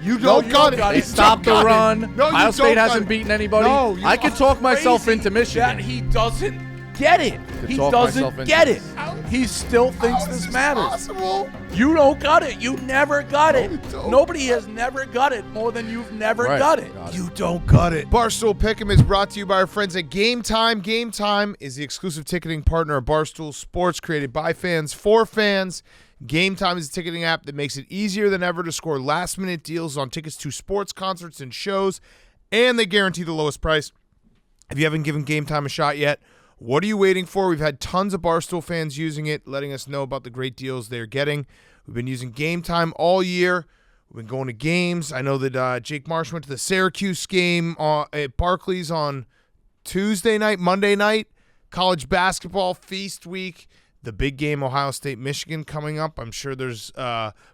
You don't got it. They stopped the run. No, Ohio State hasn't beaten anybody. No, I could talk myself into Michigan. That he doesn't get it. He doesn't get it. He still thinks this matters. Possible? You don't got it. You never got it. don't. Nobody has never got it more than you've never got it. You don't got it. Barstool Pick'em is brought to you by our friends at Game Time. Game Time is the exclusive ticketing partner of Barstool Sports, created by fans for fans. Game Time is a ticketing app that makes it easier than ever to score last-minute deals on tickets to sports, concerts, and shows, and they guarantee the lowest price. If you haven't given Game Time a shot yet, what are you waiting for? We've had tons of Barstool fans using it, letting us know about the great deals they're getting. We've been using Game Time all year. We've been going to games. I know that Jake Marsh went to the Syracuse game at Barclays on Tuesday night, Monday night. College basketball feast week. The big game, Ohio State, Michigan, coming up. I'm sure there's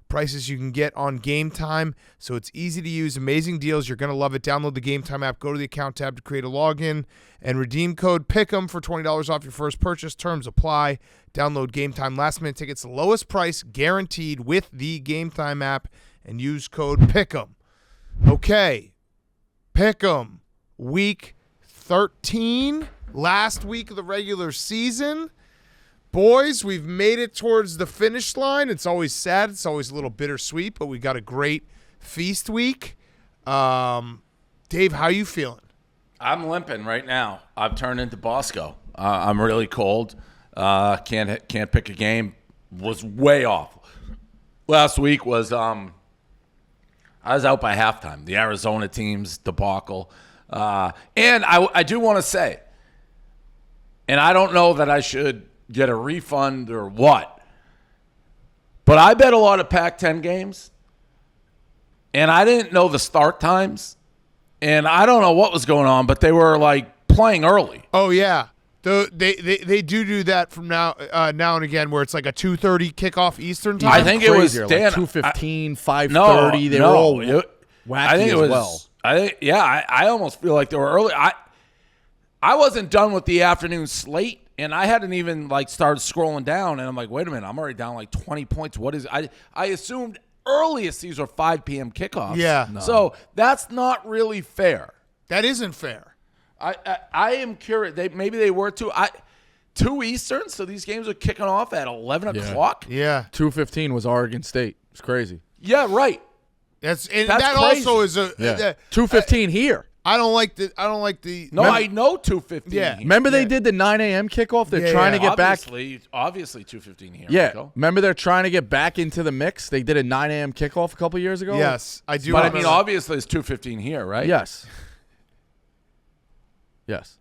prices you can get on Game Time, so it's easy to use. Amazing deals. You're going to love it. Download the Game Time app. Go to the account tab to create a login and redeem code PICK'EM for $20 off your first purchase. Terms apply. Download Game Time last-minute tickets. Lowest price guaranteed with the Game Time app, and use code PICK'EM. Okay, PICK'EM, Week 13, last week of the regular season. Boys, we've made it towards the finish line. It's always sad. It's always a little bittersweet, but we got a great feast week. Dave, how you feeling? I'm limping right now. I've turned into Bosco. I'm really cold. Can't pick a game. Was way off. Last week was I was out by halftime. The Arizona team's debacle. And I do want to say, and I don't know that I should get a refund or what, but I bet a lot of Pac-10 games, and I didn't know the start times, and I don't know what was going on, but they were like playing early. Oh yeah, they do that from now and again, where it's like a 2:30 kickoff Eastern time. I think it was like Dan, 2:15, 5:30. They were all wacky I think it was, as well. I almost feel like they were early. I wasn't done with the afternoon slate. And I hadn't even started scrolling down, and I'm like, wait a minute, I'm already down 20 points. What is I assumed earliest these were 5 p.m. kickoffs. Yeah. No. So that's not really fair. That isn't fair. I am curious. Maybe they were 2 Eastern, so these games are kicking off at 11 o'clock. Yeah. 2:15 was Oregon State. It's crazy. Yeah, right. That crazy. also is a 2:15 here. I don't like the. No, I know 2:15. Yeah. Remember they did the 9 a.m. kickoff? They're trying to get back. Obviously 2:15 here. Yeah. Rico. Remember they're trying to get back into the mix? They did a 9 a.m. kickoff a couple years ago? Yes, I do. But I mean, obviously it's 2:15 here, right? Yes. Yes.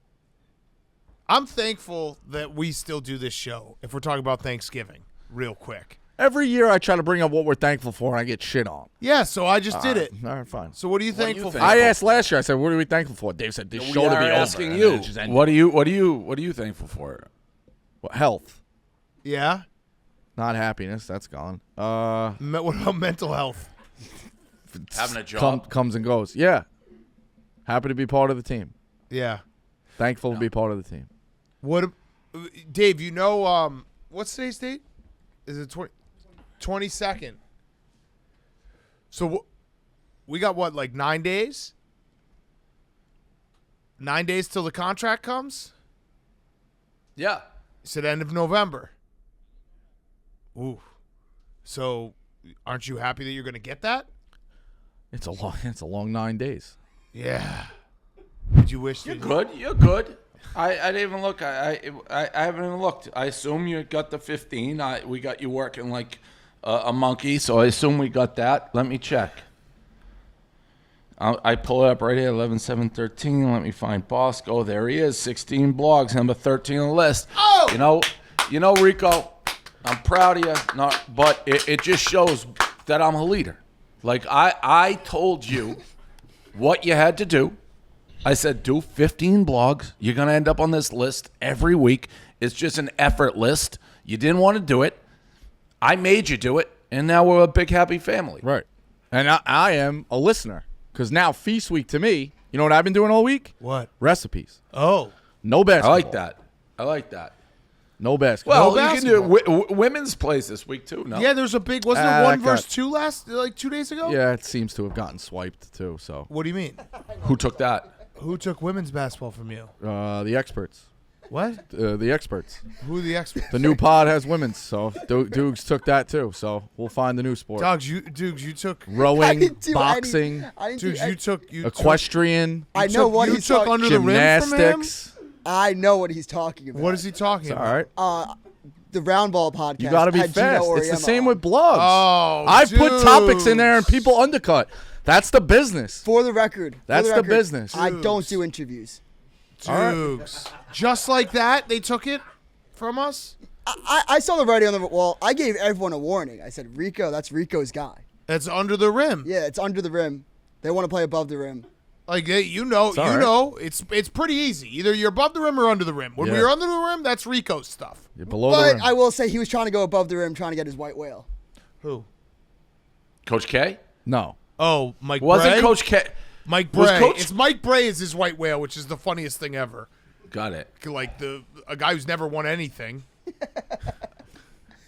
I'm thankful that we still do this show, if we're talking about Thanksgiving, real quick. Every year I try to bring up what we're thankful for, and I get shit on. Yeah, so I just did it. All right, fine. So what are you thankful for? I asked last year. I said, "What are we thankful for?" Dave said, "This show to be over." Asking and you, then it just ended. what are you thankful for? What, health, Yeah. not happiness. That's gone. What about mental health? Having a job. Comes and goes. Yeah. Happy to be part of the team. Yeah. Thankful to be part of the team. What, Dave? You know, what's today's date? Is it 22nd? So we got what, like 9 days? 9 days till the contract comes? Yeah. It's at end of November. Ooh. So aren't you happy that you're going to get that? It's a long 9 days. Yeah. Would you wish You're good. I didn't even look. I haven't even looked. I assume you got the 15. We got you working like a monkey, so I assume we got that. Let me check. I pull it up right here, 11/7/13. Let me find Bosco. There he is, 16 blogs, number 13 on the list. Oh! You know, Rico, I'm proud of you. But it just shows that I'm a leader. Like I told you what you had to do. I said, do 15 blogs. You're going to end up on this list every week. It's just an effort list. You didn't want to do it. I made you do it, and now we're a big, happy family. Right. And I am a listener, because now Feast Week to me, you know what I've been doing all week? What? Recipes. Oh. No basketball. I like that. No basketball. Well, you can do women's plays this week too. No. Yeah, there's a big. Wasn't it 1 versus 2 2 days ago? Yeah, it seems to have gotten swiped too. So What do you mean? Who took that? Who took women's basketball from you? the experts. What? The experts. Who are the experts? The new pod has women's, so Dukes took that too. So we'll find the new sport. Dukes, you took I Rowing, didn't do boxing, any- I didn't do Dukes, any- you took equestrian, I know what you he's took talking. under the rim from him? gymnastics. I know what he's talking about. What is he talking All about? right. The Round Ball podcast? You got to be had Gino fast. It's the Auriemma same on. with blogs. Oh, I put topics in there and Dukes. people undercut. That's the business. For the record, That's the business. I don't do interviews. Dukes. Just like that, they took it from us? I saw the writing on the wall. I gave everyone a warning. I said, Rico, that's Rico's guy. That's under the rim. Yeah, it's under the rim. They want to play above the rim. Like, hey, you know, it's pretty easy. Either you're above the rim or under the rim. When Yeah. we're under the rim, that's Rico's stuff. You're below the But rim. I will say he was trying to go above the rim, trying to get his white whale. Who? Coach K? No. Oh, Mike Wasn't Bray? Coach K? Mike was Bray. Coach- It's Mike Bray is his white whale, which is the funniest thing ever. Got it. Like a guy who's never won anything.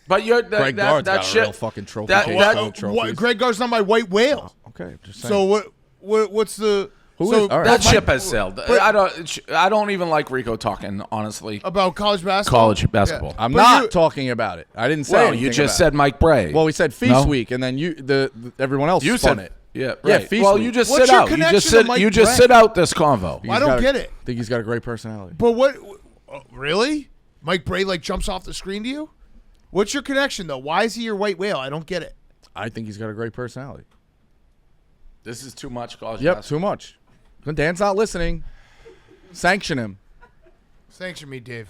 But you're Greg Gard's got a real fucking trophy that- case that- full of trophies. Greg Gard's not my white whale. Okay, just saying. So what's the Who so is- all right. That Mike- ship has sailed. I don't even like Rico talking, honestly. about college basketball? College basketball. I'm But not you- talking about it. I didn't say Well, anything you just about said Mike Bray. it. Well, we said Feast No? Week, and then everyone else you spun said it. Yeah, Yeah, right. Feast Well, Week. you just What's sit your out. You connection just to sit. Mike You just Bray? sit out this convo. I don't get it. I think he's got a great personality. But what? Really? Mike Bray like jumps off the screen to you? What's your connection though? Why is he your white whale? I don't get it. I think he's got a great personality. This is too much college Yep, basketball. too much. When Dan's not listening, sanction him. Sanction me, Dave.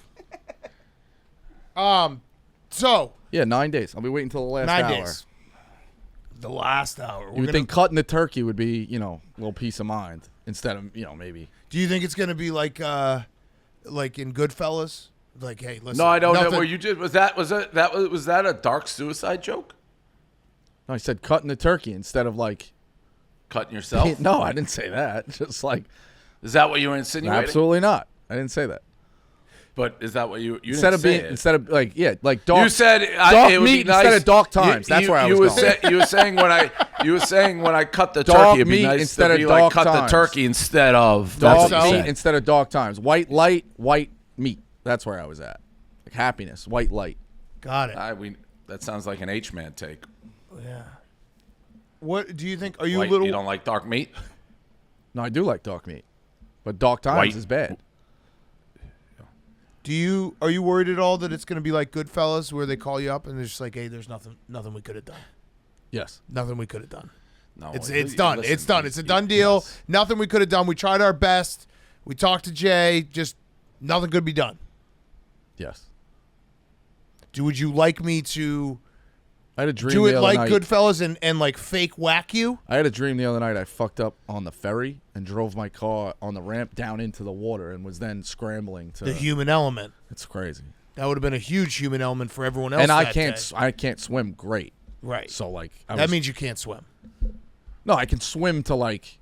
So Yeah, 9 days. I'll be waiting until the last 9 hour. days. The last hour. You would think cutting the turkey would be, a little peace of mind instead of, maybe. Do you think it's gonna be like in Goodfellas? Like, hey, listen. No, I don't know nothing- where you did. Was that a dark suicide joke? No, I said cutting the turkey instead of like. Cutting yourself? No, I didn't say that. Just like. Is that what you were insinuating? Absolutely not. I didn't say that. But is that what you Instead didn't of say being, it. instead of like, yeah, like dark. You said dark it would meat be nice. instead of dark times. That's where I was going. You were saying when I cut the Dark turkey, it'd be meat nice instead to of be like dark cut times. the turkey instead of Dark that's what you meat said. instead of dark times. White light, white meat. That's where I was at. Like happiness, white light. Got it. That sounds like an H-man take. Yeah. What do you think? Are you White, a little? you don't like dark meat? No, I do like dark meat, but dark times White. is bad. Are you worried at all that it's gonna be like Goodfellas, where they call you up and they're just like, hey, there's nothing we could have done. Yes. Nothing we could have done. No, It's you- done. listen, It's done. It's a done deal. yes. Nothing we could have done. We tried our best. We talked to Jay. Just nothing could be done. Yes. Would you like me to I had a dream do the it other like night. Goodfellas and like fake whack you? I had a dream the other night. I fucked up on the ferry and drove my car on the ramp down into the water and was then scrambling to. The human element. It's crazy. That would have been a huge human element for everyone else. And I that can't. day. I can't swim great. Right. So like. That means you can't swim. No, I can swim to like.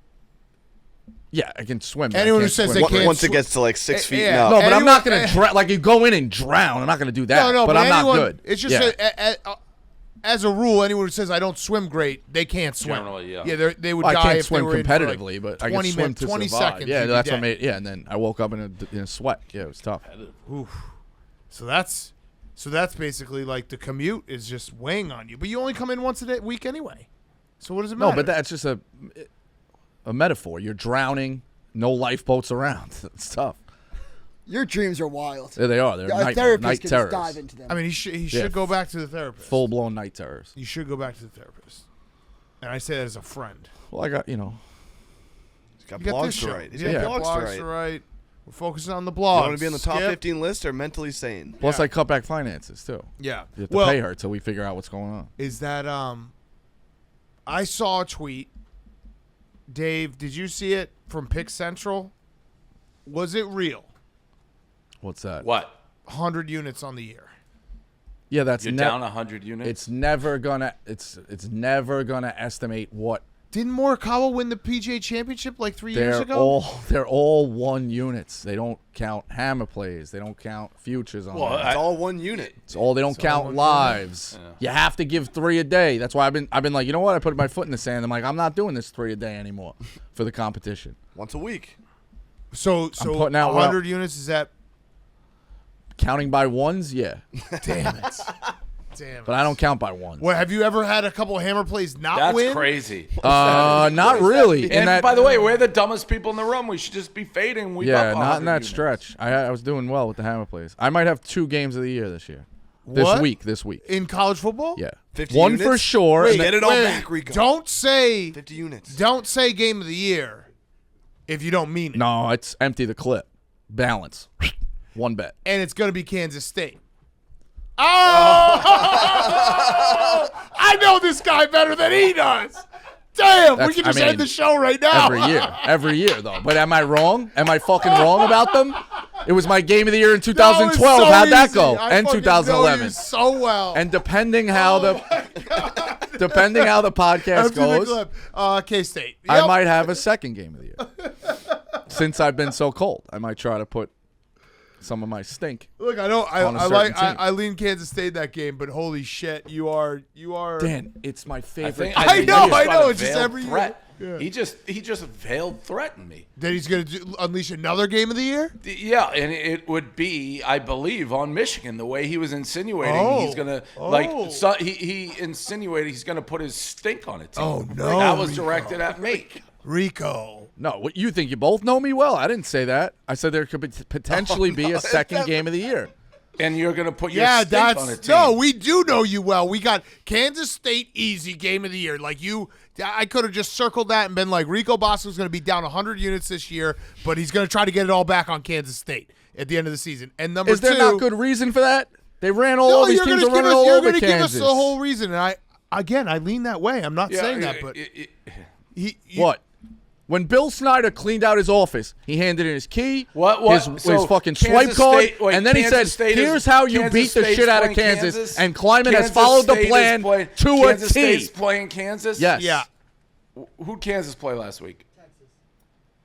Yeah, I can swim. but I Anyone who can't says swim. they can't Once it sw- gets to like 6 feet yeah. and up. No, but I'm not Anyone- gonna drown. Like you go in and drown. I'm not gonna do that. No, but I'm anyone, not good. It's just Yeah. as a rule, anyone who says I don't swim great, they can't swim. Generally, yeah. Yeah, they would Well, die I can't if swim they were competitively, in for like but I 20 can swim minutes, to 20 survive. seconds. Yeah, you'd be that's what dead. made. Yeah, and then I woke up in a sweat. Yeah, it was tough. So that's basically like the commute is just weighing on you. But you only come in once a week anyway. So what does it matter? No, but that's just a metaphor. You're drowning. No lifeboats around. It's tough. Your dreams are wild. There they are. They're A night therapist can terrors. just dive into them. I mean, he should go back to the therapist. Full blown night terrors. You should go back to the therapist. And I say that as a friend. Well, I got He's got You got this blogs to show. write. He's Yeah, got blogs to write. write. We're focusing on the You blogs. want to be on the top Skip. 15 list or mentally sane? Plus, Yeah. I cut back finances too. Yeah. You have to pay her till we figure out what's going on. Is that I saw a tweet. Dave, did you see it from Pick Central? Was it real? What's that? What? 100 units on the year. Yeah, that's You're down 100 units? It's never gonna. It's never gonna estimate what Didn't Morikawa win the PGA Championship like 3 years ago? They're all one units. They don't count hammer plays. They don't count futures on Well, them. It's all one unit. They don't count lives. You have to give 3 a day. That's why I've been like, you know what? I put my foot in the sand. I'm like, I'm not doing this 3 a day anymore for the competition. Once a week. So putting out 100 units, is that? Counting by ones, yeah. Damn it. Damn it. But I don't count by ones. Well, have you ever had a couple of hammer plays not That's win? crazy. Not really. And by the way, we're the dumbest people in the room. We should just be fading. We yeah, up not in 100 that units. stretch. I was doing well with the hammer plays. I might have 2 games of the year this year. What? This week. In college football? Yeah. 50 One units? for sure. Wait, and get then- it all Wait, back, Rico. Don't say 50 units. Don't say game of the year if you don't mean it. No, it's empty the clip. Balance. 1 bet. And it's going to be Kansas State. Oh! I know this guy better than he does. Damn, we can just end the show right now. Every year, though. But am I wrong? Am I fucking wrong about them? It was my game of the year in 2012. No, it's so How'd that easy. go? I And fucking 2011. know you so well. And depending how the podcast Empty the goes, clip. K-State. I Yep. might have a second game of the year. Since I've been so cold, I might try to put some of my stink. Look, I know on a I certain like team. I lean Kansas State that game, but holy shit, you are Dan, it's my favorite. I know, he just got a it's just veiled every year. threat. Yeah. He just veiled threatened me. that he's going to unleash another game of the year. Yeah, and it would be, I believe, on Michigan. The way he was insinuating, he's gonna he insinuated he's gonna put his stink on it. Oh, no, that was Rico. directed at me. Rico. No, what you think? You both know me well. I didn't say that. I said there could potentially be a second game of the year. And you're gonna put your Yeah, stink on a that's team. no. We do know you well. We got Kansas State easy game of the year. Like you, I could have just circled that and been like, Rico Bosco's going to be down 100 units this year, but he's going to try to get it all back on Kansas State at the end of the season. And number Is there two, not good reason for that? They ran all no, over these you're teams going are to running all you're over going to give us Kansas. the whole reason. And I lean that way. I'm not saying that, but What? When Bill Snyder cleaned out his office, he handed in his key, What? his So fucking Kansas swipe card, State- wait, and then he Kansas said, State is- here's how you Kansas beat the State's shit out of playing Kansas. And Kleiman has Kansas followed the State is plan playing- to Kansas a T. State's playing Kansas? Yes. yeah, Who'd Kansas play last week?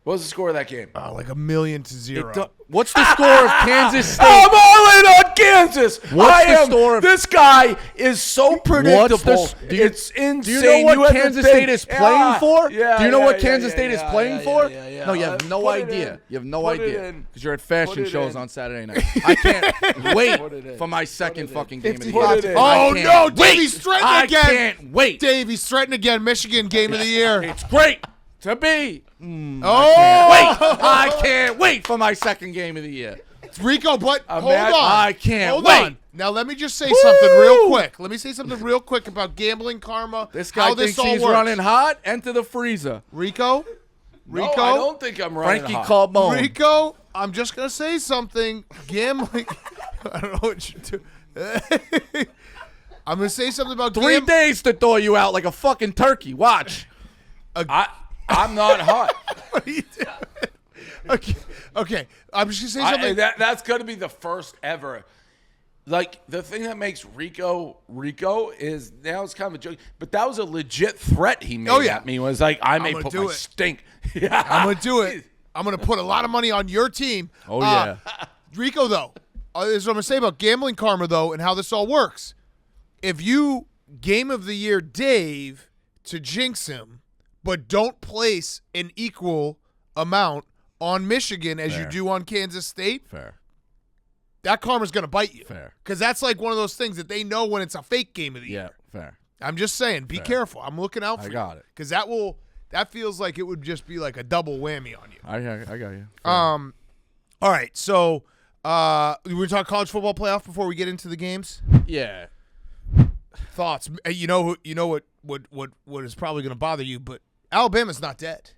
What was the score of that game? like 1,000,000-0. What's the score of Kansas State? I'm all in on Kansas. What's the score of- This guy is so predictable. It's insane. Do you know had what to Kansas think- State is playing for? Yeah, Do you know yeah, what yeah, Kansas yeah, State is yeah, playing yeah, for? yeah, yeah. No, you have no Put it idea. in. You have no Put it idea in. because you're at fashion Put it shows in. on Saturday night. I can't wait Put it in. for my second fucking game of the 55 year. to in. I Oh can't no, wait. Davey's threatening I again. can't wait. Davey's threatening again. Michigan game of the year. It's great to be. Oh, Wait, I can't wait for my second game of the year. Rico, but hold on. I can't Hold wait. on. Now let me just say something real quick. Let me say something real quick about gambling karma. This guy how thinks this all he's works. running hot. Enter the freezer. Rico, No, I don't think I'm running Frankie hot. Carbone. Rico, I'm just gonna say something. Gambling. I don't know what you do. I'm gonna say something about 3 days to thaw you out like a fucking turkey. Watch. I'm not hot. What are you doing? Okay. I'm just gonna say something. That's going to be the first ever. Like, the thing that makes Rico is now it's kind of a joke, but that was a legit threat he made at me. Was like, I may gonna put do my it. stink. Yeah. I'm gonna do it. I'm gonna put a lot of money on your team. Oh, yeah. Rico, though, this is what I'm gonna say about gambling karma, though, and how this all works. If you game of the year Dave to jinx him, but don't place an equal amount on Michigan as you do on Kansas State, Fair. that karma's gonna bite you. Fair. Because that's like one of those things that they know when it's a fake game of the year. Yeah, fair. I'm just saying, be careful. I'm looking out for you. I got it. Because that feels like it would just be like a double whammy on you. I got you. All right, so we talk college football playoff before we get into the games. Yeah. Thoughts? You know what is probably going to bother you, but Alabama's not dead.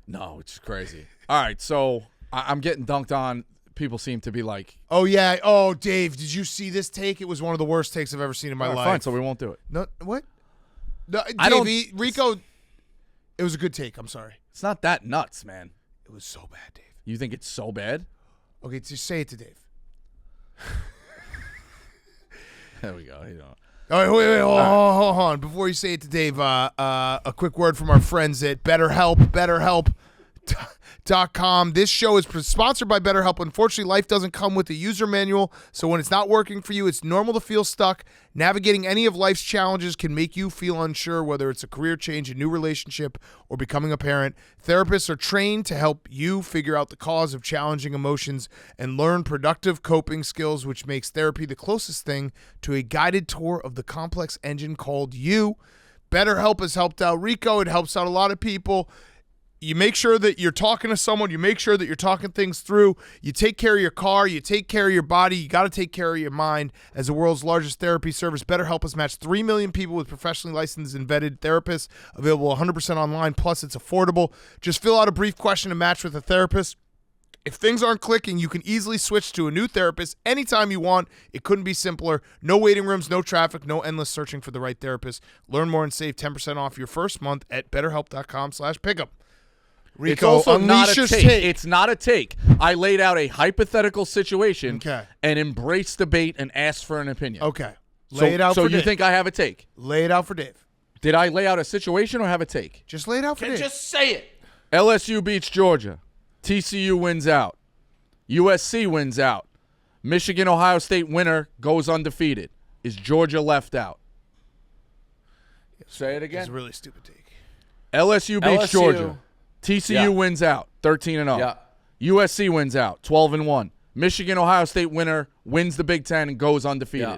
No, it's crazy. All right, so I'm getting dunked on. People seem to be like, Oh yeah. Oh, Dave, did you see this take? It was one of the worst takes I've ever seen in my all right, life. fine, so we won't do it. No, what? No, I don't- Dave, Rico. It was a good take. I'm sorry. It's not that nuts, man. It was so bad, Dave. You think it's so bad? Okay, just say it to Dave. There we go. You know. All right, wait, hold on. Before you say it to Dave, a quick word from our friends at BetterHelp, BetterHelp.com. This show is sponsored by BetterHelp. Unfortunately, life doesn't come with a user manual, so when it's not working for you, it's normal to feel stuck. Navigating any of life's challenges can make you feel unsure, whether it's a career change, a new relationship, or becoming a parent. Therapists are trained to help you figure out the cause of challenging emotions and learn productive coping skills, which makes therapy the closest thing to a guided tour of the complex engine called you. BetterHelp has helped out Rico. It helps out a lot of people. You make sure that you're talking to someone. You make sure that you're talking things through. You take care of your car. You take care of your body. You got to take care of your mind. As the world's largest therapy service, BetterHelp has matched 3 million people with professionally licensed and vetted therapists. Available 100% online, plus it's affordable. Just fill out a brief question to match with a therapist. If things aren't clicking, you can easily switch to a new therapist anytime you want. It couldn't be simpler. No waiting rooms, no traffic, no endless searching for the right therapist. Learn more and save 10% off your first month at betterhelp.com/pickup. Rico, It's also not a unleash take. your take. It's not a take. I laid out a hypothetical situation Okay. and embraced debate and asked for an opinion. Okay. Lay it out so for you Dave. think I have a take? Lay it out for Dave. Did I lay out a situation or have a take? Just lay it out for Dave. Just say it. LSU beats Georgia. TCU wins out. USC wins out. Michigan, Ohio State winner goes undefeated. Is Georgia left out? Say it It's again. a really stupid take. LSU beats LSU. Georgia. TCU Yeah. wins out, 13-0. Yeah. USC wins out, 12-1. Michigan, Ohio State winner wins the Big Ten and goes undefeated. Yeah.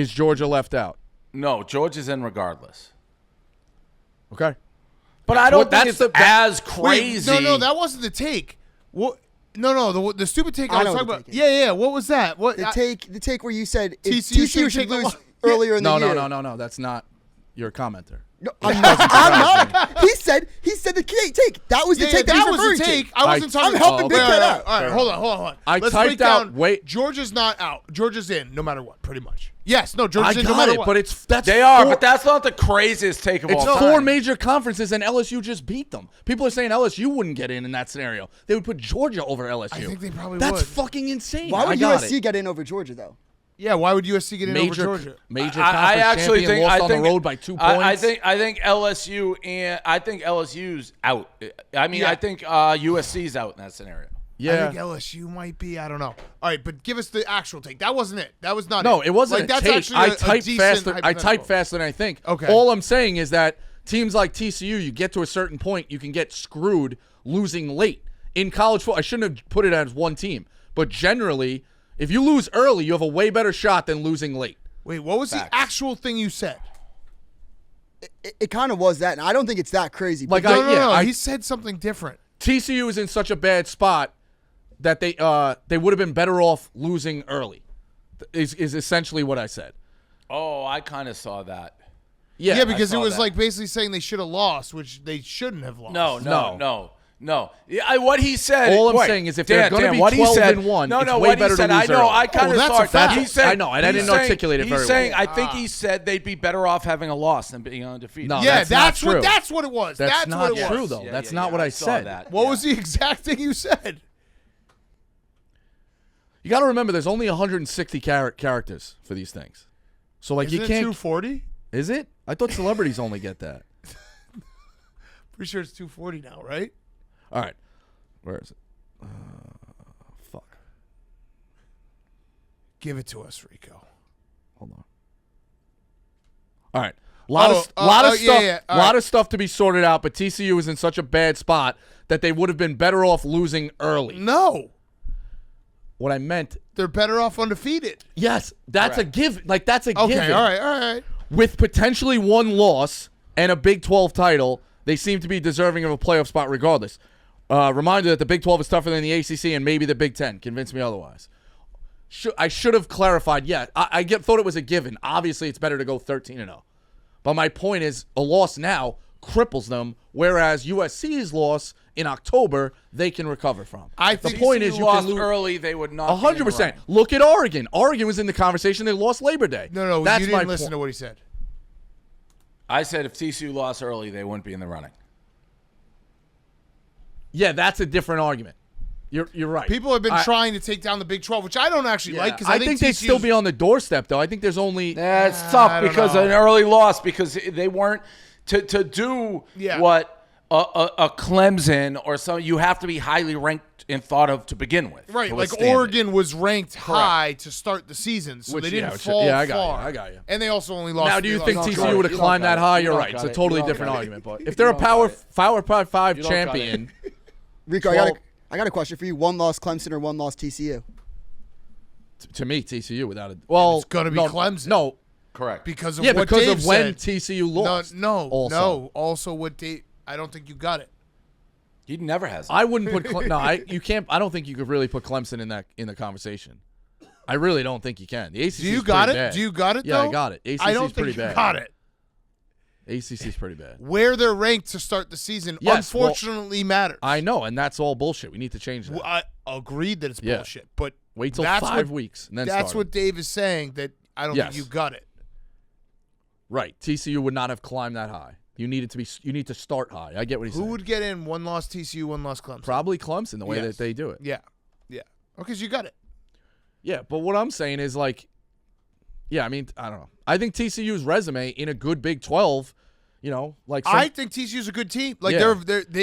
Is Georgia left out? No, Georgia's in regardless. Okay. But I don't Well, think that's it's as crazy. Wait, no, that wasn't the take. What? No, the stupid take I I know was what talking the about. take is. Yeah. What was that? What? The take where you said TCU TCU should should take a lose lo- earlier in the year. No. That's not your commenter. No, I'm not. He said the take. That was the take that he's was referring the to. take. I wasn't talking. I'm helping Wait, Big Ten all out. right, hold on. I Let's typed break down. out- wait. Georgia's not out. Georgia's in, no matter what, pretty much. Yes, no, I Georgia's in, no got matter it, what. but that's They are, four, but that's not the craziest take of it's all four time. major conferences, and LSU just beat them. People are saying LSU wouldn't get in that scenario. They would put Georgia over LSU. I think they probably That's would. fucking insane. Why I would got USC it. get in over Georgia though? Yeah, why would USC get in over Major Georgia? conference I actually champion think lost I on think the road by 2 points. I think LSU and I think LSU's out. I mean, Yeah. I think USC's out in that scenario. yeah. I think LSU might be. I don't know. All right, but give us the actual take. That wasn't it. That was not No, it. it wasn't Like, a that's take. actually I a typed decent faster. I hypothetical. typed faster than I think. Okay. All I'm saying is that teams like TCU, you get to a certain point, you can get screwed losing late. In college football, I shouldn't have put it as one team, but generally, if you lose early, you have a way better shot than losing late. Wait, what was Facts. the actual thing you said? It kind of was that, and I don't think it's that crazy. Like but No, he said something different. TCU is in such a bad spot that they would have been better off losing early. Is essentially what I said. Oh, I kind of saw that. Yeah, because it saw was that. like basically saying they should have lost, which they shouldn't have lost. No. Yeah, what he said. All I'm wait, saying is if Dan, they're gonna Dan, be what he 12-1, said, it's no, way what better he to said, I lose know. early. I kind of that's saw a it. fact. He said, I know, and I he's didn't saying- articulate it very He's saying, well. I think he said they'd be better off having a loss than being undefeated. No, Yeah, that's not true. That's what it was. That's not what it true, was. though. Yeah, That's yeah, not yeah, what I saw said. that. What Yeah. was the exact thing you said? You got to remember, there's only 160 characters for these things. So like Isn't you it can't. 240? Is it? I thought celebrities only get that. Pretty sure it's 240 now, right? All right, where is it? Fuck. Give it to us, Rico. Hold on. All right. Lot of stuff. All lot right. of stuff to be sorted out, but TCU is in such a bad spot that they would have been better off losing early. No, What I meant, they're better off undefeated. yes, that's a give. Like that's a Okay, given. all right. With potentially one loss and a Big 12 title, they seem to be deserving of a playoff spot regardless. Reminder that the Big 12 is tougher than the ACC and maybe the Big 10. Convince me otherwise. I should have clarified. Yeah, I thought it was a given. Obviously, it's better to go 13-0. But my point is, a loss now cripples them, whereas USC's loss in October, they can recover from. I the think point If is, you you lost can lose early, they would not. 100%. Look at Oregon. Oregon was in the conversation. They lost Labor Day. No, That's you my didn't listen point. to what he said. I said if TCU lost early, they wouldn't be in the running. Yeah, that's a different argument. You're right. People have been trying to take down the Big 12, which I don't actually like because I think they'd still be on the doorstep, though. I think there's only. Yeah, it's tough I don't because know. of an early loss because they weren't to do what a Clemson or so. You have to be highly ranked and thought of to begin with. Right, to like withstand it. Oregon was ranked high to start the season, so they didn't fall I got far. you. I got you. And they also only lost. Now, do you they think lost- TCU would have climbed that high? You're right. It's a totally different argument. But if they're a Power 5 champion, Rico, Well- I got a question for you. One loss Clemson or one loss TCU? to me, TCU without a It's gonna be Clemson. No, Correct. because of yeah, what because Dave of when said. TCU lost. No. Also. Also, what Dave? I don't think you got it. He never has. I wouldn't put you can't. I don't think you could really put Clemson in the conversation. I really don't think you can. The ACC. Do you got it? Bad. Do you got it? Yeah, though? I got it. ACC I don't is pretty think you bad. got it. ACC's pretty bad. Where they're ranked to start the season, Yes, well, unfortunately, matters. I know, and that's all bullshit. We need to change that. I agreed that it's Yeah. bullshit, but Wait till that's 5 what- weeks and then that's start what it. Dave is saying. That I don't Yes. think you got it. Right. TCU would not have climbed that high. You need to start high. I get what he's Who saying. would get in? One loss TCU, one loss Clemson. Probably Clemson, the way Yes. that they do it. Yeah. Okay, so you got it. Yeah, but what I'm saying is like, yeah, I mean, I don't know. I think TCU's resume in a good Big 12, like I think TCU's a good team. Like Yeah.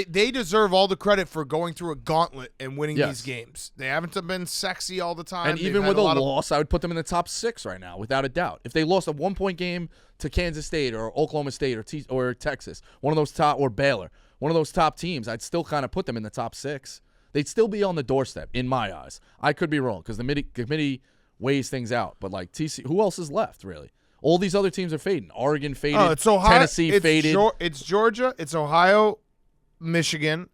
they deserve all the credit for going through a gauntlet and winning Yes. these games. They haven't been sexy all the time. and They've even had with a lot of- loss, I would put them in the top 6 right now, without a doubt. If they lost a 1-point game to Kansas State or Oklahoma State or Texas, one of those top, or Baylor, one of those top teams, I'd still kind of put them in the top 6. They'd still be on the doorstep in my eyes. I could be wrong because the committee weighs things out. But like TCU, who else is left really? All these other teams are fading. Oregon faded. Oh, it's Ohio. Tennessee it's faded. It's Georgia. It's Ohio, Michigan.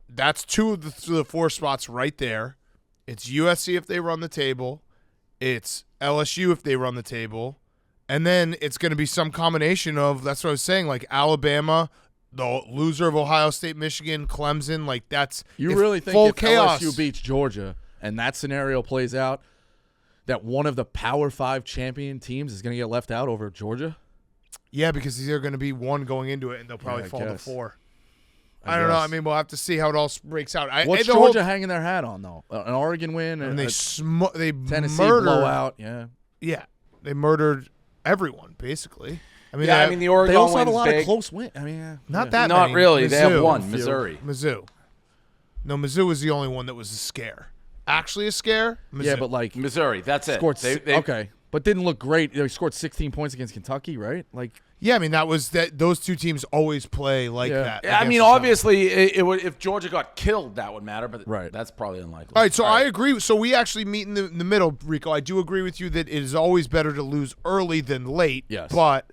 That's 2 of the 4 spots right there. It's USC if they run the table. It's LSU if they run the table. And then it's going to be some combination of, that's what I was saying, like Alabama, the loser of Ohio State, Michigan, Clemson. Like that's You if really think full if chaos. LSU beats Georgia and that scenario plays out, that one of the Power 5 champion teams is going to get left out over Georgia? Yeah, because they're going to be 1 going into it, and they'll probably I fall to guess. 4. I don't know. guess. I mean, we'll have to see how it all breaks out. What's the whole- Georgia hanging their hat on, though? An Oregon win? And a they Tennessee murdered, blowout? Yeah. Yeah, they murdered everyone basically. I mean, Yeah, they I mean the Oregon They also have a win's lot big. of close wins. I mean, not yeah. that Not many. really. They have Mizzou. one, Missouri. Mizzou. No, Mizzou was the only one that was a scare. Actually, a scare. Mizzou. Yeah, but like Missouri. That's it. scored They- okay, but didn't look great. They scored 16 points against Kentucky, right? Like yeah, I mean that was that. Those 2 teams always play like Yeah. that. Yeah, I against mean, each other. obviously, it would if Georgia got killed, that would matter, but Right. that's probably unlikely. All right, so I agree. So we actually meet in the middle, Rico. I do agree with you that it is always better to lose early than late. Yes. But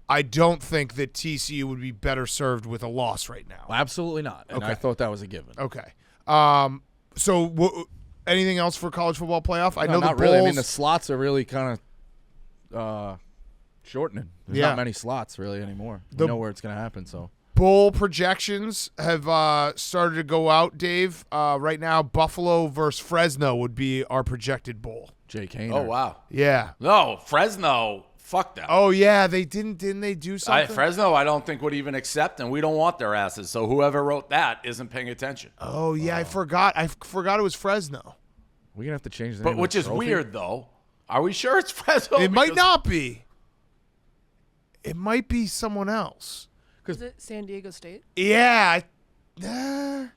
I don't think that TCU would be better served with a loss right now. absolutely not. And I Okay. thought that was a given. Okay. So anything else for college football playoff? I No, know the not bowls. really. I mean, the slots are really kind of shortening. There's Yeah. not many slots really anymore. We The- know where it's going to happen. So bowl projections have started to go out, Dave. Right now, Buffalo versus Fresno would be our projected bowl. Jake Hayner. Oh wow. Yeah. No, Fresno. Fuck them. Oh yeah, they didn't they do something? Fresno, I don't think would even accept, and we don't want their asses. So whoever wrote that isn't paying attention. Oh yeah, I forgot. I forgot it was Fresno. We're going to have to change the But name of which the is trophy. weird, though. Are we sure it's Fresno? It might Because- not be. It might be someone else. Is it San Diego State? Yeah. Can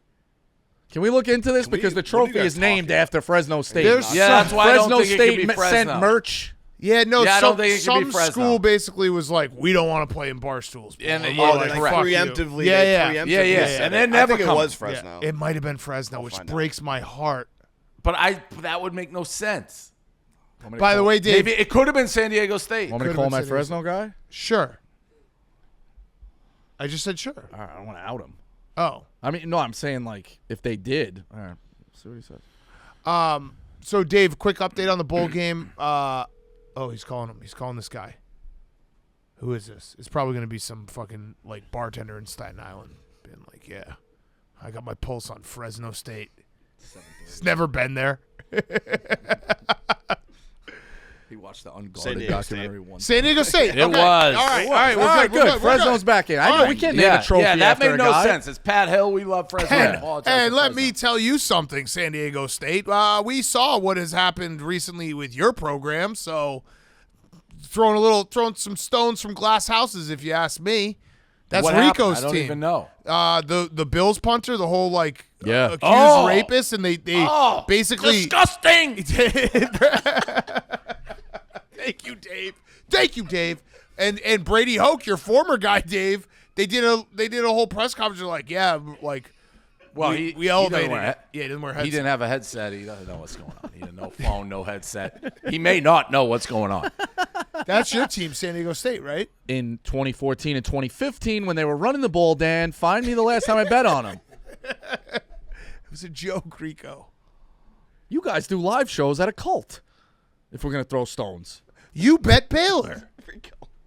we look into this? Can we- Because the what are you trophy guys is named talking? after Fresno State. There's Yeah, some, that's why I don't Fresno think it could State be sent Fresno. merch. Yeah, no. Yeah, I some don't think it could be some Fresno. school basically was like, we don't want to play in Barstools. And And yeah, we're they're like, like fuck you. preemptively. Yeah, they yeah. preemptively Yeah, yeah. said And it. then I never think come. it was Yeah, Fresno. it might have been Fresno, which find out. breaks my heart. But that would make no sense. By the way, Dave, Maybe it could have been San Diego State. Want me to Could've call been my San Diego Fresno guy? sure. I just said sure. All right, I don't want to out him. Oh. I mean, no, I'm saying like if they did. All right, see what he says. So, Dave, quick update on the bowl game. He's calling him. He's calling this guy. Who is this? It's probably going to be some fucking, like, bartender in Staten Island. Being like, yeah, I got my pulse on Fresno State. He's never been there. He watched the San Unguarded Diego documentary once. San Diego State. It Okay. was. All right. It All right. All right, We're good. We're Fresno's back in. I know we can't name Yeah, a trophy yeah, that after made a no guy. sense. It's Pat Hill. We love Fresno. I apologize And for let Fresno. me tell you something, San Diego State. We saw what has happened recently with your program, so throwing some stones from glass houses, if you ask me. That's What happened? Rico's I don't team. even know. The Bills punter, the whole Yeah. accused rapist, and they basically disgusting. Thank you, Dave. Thank you, Dave. And Brady Hoke, your former guy, Dave. They did a whole press conference. They're like, yeah, like. Well, we elevated wear it. Yeah, he didn't wear a headset. He didn't have a headset. He doesn't know what's going on. He didn't know phone, no headset. He may not know what's going on. That's your team, San Diego State, right? In 2014 and 2015, when they were running the ball, Dan, find me the last time I bet on them. It was a joke, Rico. You guys do live shows at a cult. If we're gonna throw stones, You bet Baylor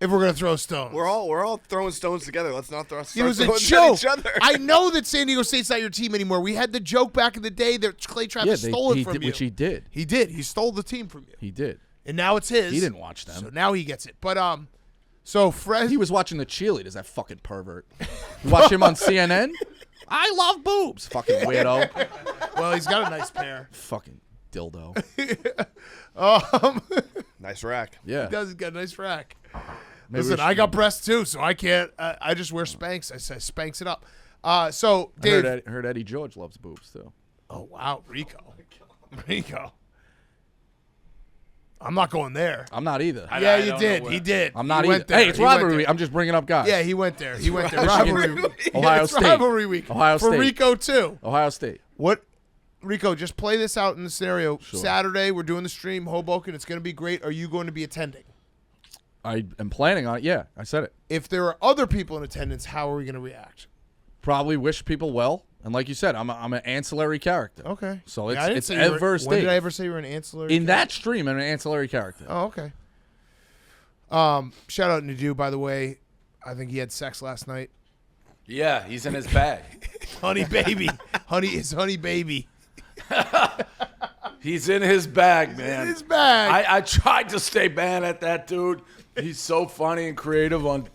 if we're gonna throw stones. We're all throwing stones together. Let's not throw It was a stones joke. at each other. I know that San Diego State's not your team anymore. We had the joke back in the day that Clay Travis stole it from did, you. which he did. He did. He stole the team from you, He did. and now it's his. He didn't watch them. So now he gets it. But so Fred. He was watching the cheerleaders. That fucking pervert. You watch him on CNN. I love boobs. Fucking weirdo. Well, he's got a nice pair. Fucking dildo. Nice rack. Yeah. He does. He's got a nice rack. Maybe Listen, we I should- got breasts too, so I can't. I just wear Spanx. I say Spanx it up. So I Dave. heard Eddie George loves boobs too. Oh wow, Rico. Rico. I'm not going there. I'm not either. Yeah, I you don't did. know He where. did. I'm not He either. went there. Hey, it's He went rivalry there. week. I'm just bringing up guys. Yeah, he went there. He went there. Michigan. Rivalry week. Ohio It's State. rivalry week. Ohio For State. Rico too. Ohio State. What? Rico, just play this out in the scenario. Saturday, we're doing the stream, Hoboken. It's going to be great. Are you going to be attending? I am planning on it. Yeah, I said it. If there are other people in attendance, how are we going to react? Probably wish people well. And like you said, I'm an ancillary character. Okay. So Yeah, I didn't it's say you were- adverse When did I Dave. ever say you were an ancillary? In that stream, I'm an ancillary character. Oh, okay. Shout out Nadu, by the way. I think he had sex last night. Yeah, he's in his bag. Honey baby. Honey baby. He's in his bag, man. his bag. I tried to stay mad at that dude. He's so funny and creative on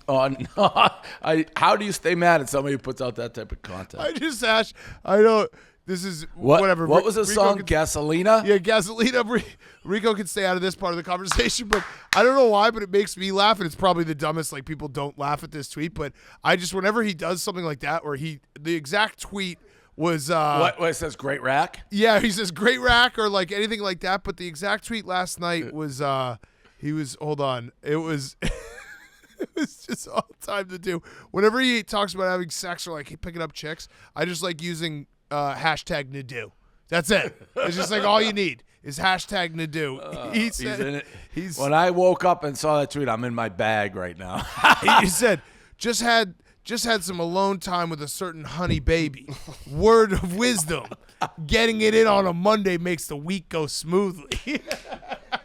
how do you stay mad at somebody who puts out that type of content? I just asked. I don't. This is whatever. What was the Rico song? can- Gasolina? Yeah, Gasolina. Rico can stay out of this part of the conversation, but I don't know why, but it makes me laugh, and it's probably the dumbest. Like, people don't laugh at this tweet, but I just, whenever he does something like that, or the exact tweet was What it says great rack? yeah, he says great rack or like anything like that, but the exact tweet last night was he was hold on, it was it was just all time to do. Whenever he talks about having sex or like picking up chicks, I just like using hashtag Nadu. That's it. It's just like all you need is hashtag Nadu. He said, He's in it. He's When I woke up and saw that tweet, I'm in my bag right now. he said just had some alone time with a certain honey baby. Word of wisdom. Getting it in on a Monday makes the week go smoothly.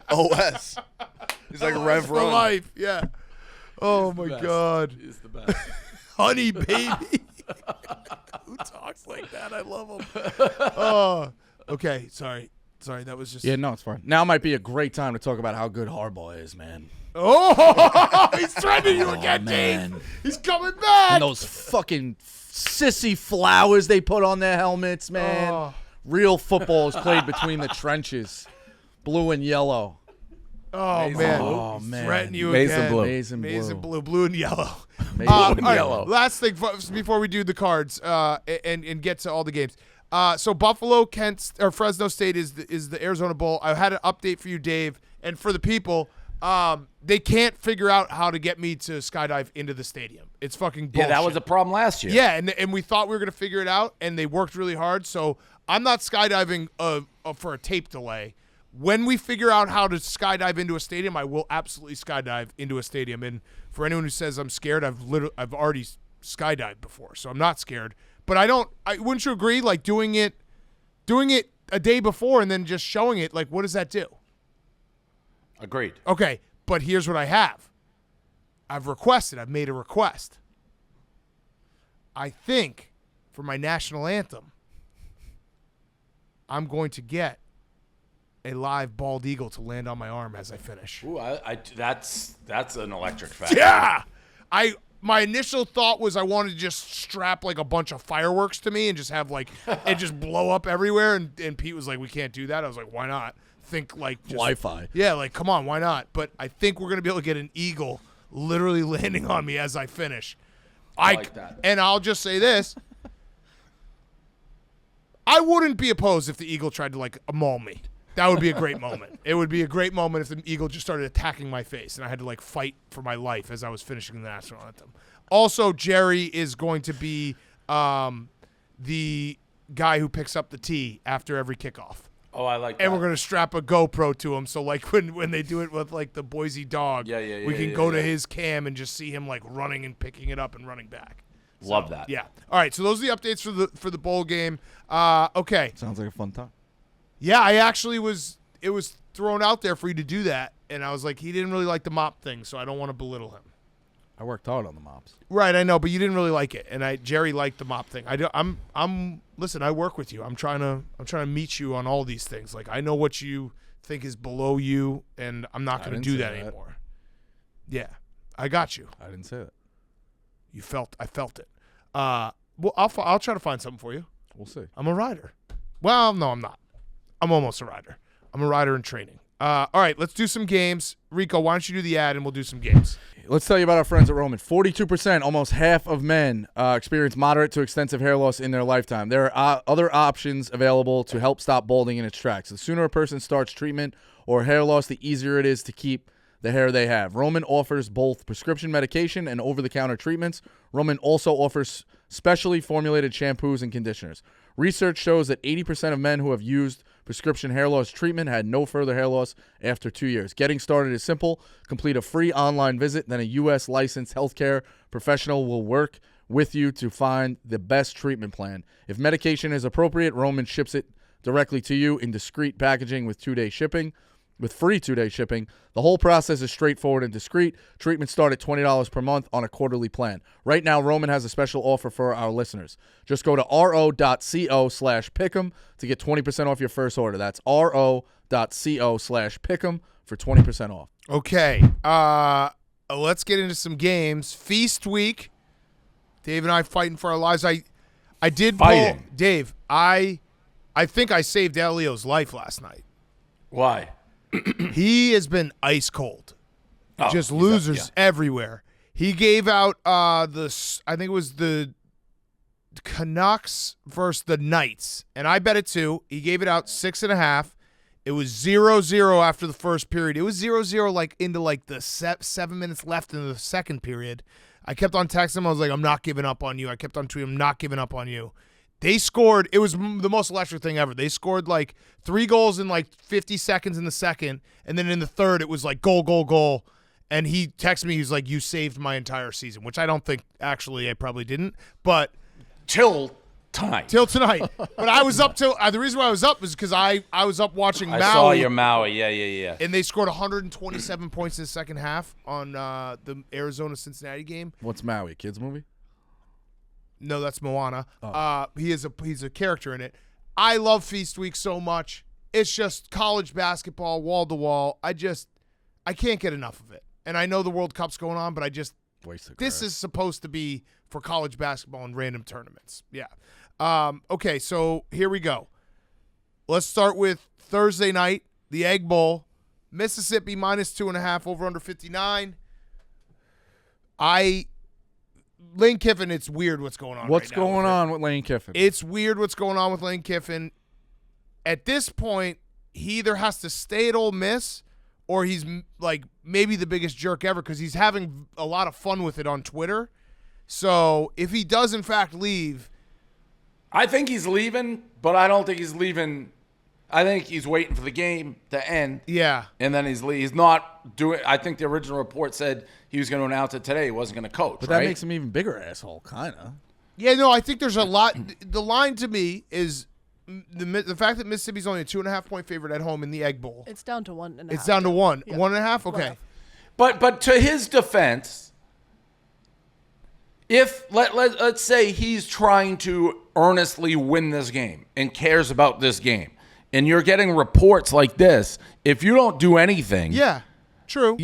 OS. He's like Rev For Run. life, yeah. Oh my God, He's the best. honey baby. Who talks like that? I love him. Oh, okay. Sorry. That was just. Yeah, no, it's fine. Now might be a great time to talk about how good Harbaugh is, man. Oh, he's threatening you again, man. Dave. He's coming back. And those fucking sissy flowers they put on their helmets, man. Oh. Real football is played between the trenches. Blue and yellow. Oh man. Oh, man. Threaten you Maize and again. blue. Maize and Maize and blue. blue and yellow. Maize All and right, yellow. last thing before we do the cards and get to all the games. So Buffalo, Kent, or Fresno State is the Arizona Bowl. I had an update for you, Dave, and for the people. They can't figure out how to get me to skydive into the stadium. It's fucking bullshit. Yeah, that was a problem last year. Yeah, and we thought we were gonna figure it out, and they worked really hard. So I'm not skydiving for a tape delay. When we figure out how to skydive into a stadium, I will absolutely skydive into a stadium. And for anyone who says I'm scared, I've already skydived before, so I'm not scared. But wouldn't you agree? Like doing it a day before and then just showing it, like what does that do? Agreed. Okay, but here's what I have. I've made a request. I think for my national anthem, I'm going to get a live bald eagle to land on my arm as I finish. Ooh, that's an electric fact. Yeah. My initial thought was I wanted to just strap like a bunch of fireworks to me and just have like it just blow up everywhere. And Pete was like, we can't do that. I was like, why not? Think like just, Wi-Fi. Yeah, like come on, why not? But I think we're gonna be able to get an eagle literally landing on me as I finish. I like that. And I'll just say this. I wouldn't be opposed if the eagle tried to like maul me. That would be a great moment. It would be a great moment if the eagle just started attacking my face and I had to like fight for my life as I was finishing the national anthem. Also, Jerry is going to be the guy who picks up the tee after every kickoff. Oh, I like that. And we're going to strap a GoPro to him. So like when they do it with like the Boise dog, we can go to his cam and just see him like running and picking it up and running back. Love that. Yeah. All right. So those are the updates for the bowl game. Okay. Sounds like a fun time. Yeah, I actually it was thrown out there for you to do that, and I was like, he didn't really like the mop thing, so I don't want to belittle him. I worked hard on the mops. Right, I know, but you didn't really like it, and Jerry liked the mop thing. Listen, I work with you. I'm trying to meet you on all these things. Like I know what you think is below you, and I'm not going to do that anymore. Yeah, I got you. I didn't say that. I felt it. Well, I'll try to find something for you. We'll see. I'm a rider. Well, no, I'm not. I'm almost a rider. I'm a rider in training. All right, let's do some games. Rico, why don't you do the ad and we'll do some games. Let's tell you about our friends at Roman. 42%, almost half of men experience moderate to extensive hair loss in their lifetime. There are other options available to help stop balding in its tracks. The sooner a person starts treatment or hair loss, the easier it is to keep the hair they have. Roman offers both prescription medication and over-the-counter treatments. Roman also offers specially formulated shampoos and conditioners. Research shows that 80% of men who have used prescription hair loss treatment had no further hair loss after 2 years. Getting started is simple. Complete a free online visit, then a U.S. licensed healthcare professional will work with you to find the best treatment plan. If medication is appropriate, Roman ships it directly to you in discreet packaging with 2-day shipping. With free 2-day shipping, the whole process is straightforward and discreet. Treatments start at $20 per month on a quarterly plan. Right now, Roman has a special offer for our listeners. Just go to ro.co/pick'em to get 20% off your first order. That's ro.co/pick'em for 20% off. Okay, let's get into some games. Feast week. Dave and I fighting for our lives. I did Fighting. pull Dave. I think I saved Elio's life last night. Why? He has been ice cold. Just losers everywhere. He gave out I think it was the Canucks versus the Knights, and I bet it too. He gave it out 6.5. It was 0-0 after the first period. It was 0-0 like into like the 7 minutes left in the second period. I kept on texting him. I was like, I'm not giving up on you. I kept on tweeting, I'm not giving up on you. They scored. It was the most electric thing ever. They scored like 3 goals in like 50 seconds in the second, and then in the third it was like goal, goal, goal. And he texted me. He's like, "You saved my entire season," which I don't think actually I probably didn't, but Till tonight. But I was up till the reason why I was up is because I was up watching Maui. I saw your Maui. Yeah. And they scored 127 points in the second half on the Arizona-Cincinnati game. What's Maui? Kids movie? No, that's Moana. He's a character in it. I love Feast Week so much. It's just college basketball, wall to wall. I can't get enough of it. And I know the World Cup's going on, but this is supposed to be for college basketball and random tournaments. Yeah. Okay, so here we go. Let's start with Thursday night, the Egg Bowl. Mississippi -2.5 over under 59. Lane Kiffin, it's weird what's going on. What's right now going on with Lane Kiffin? It's weird what's going on with Lane Kiffin. At this point, he either has to stay at Ole Miss or he's like maybe the biggest jerk ever because he's having a lot of fun with it on Twitter. So if he does in fact leave, I think he's leaving, but I don't think he's leaving. I think he's waiting for the game to end. Yeah. And then he's not doing. I think the original report said he was going to announce it today. He wasn't going to coach. But that makes him even bigger asshole, kind of. Yeah, no, I think there's a lot. The line to me is the fact that Mississippi's only a 2.5 point favorite at home in the Egg Bowl. It's down to 1.5. It's down to 1. Yeah. 1.5? Okay. But to his defense, if let's say he's trying to earnestly win this game and cares about this game, and you're getting reports like this, if you don't do anything, Yeah, true.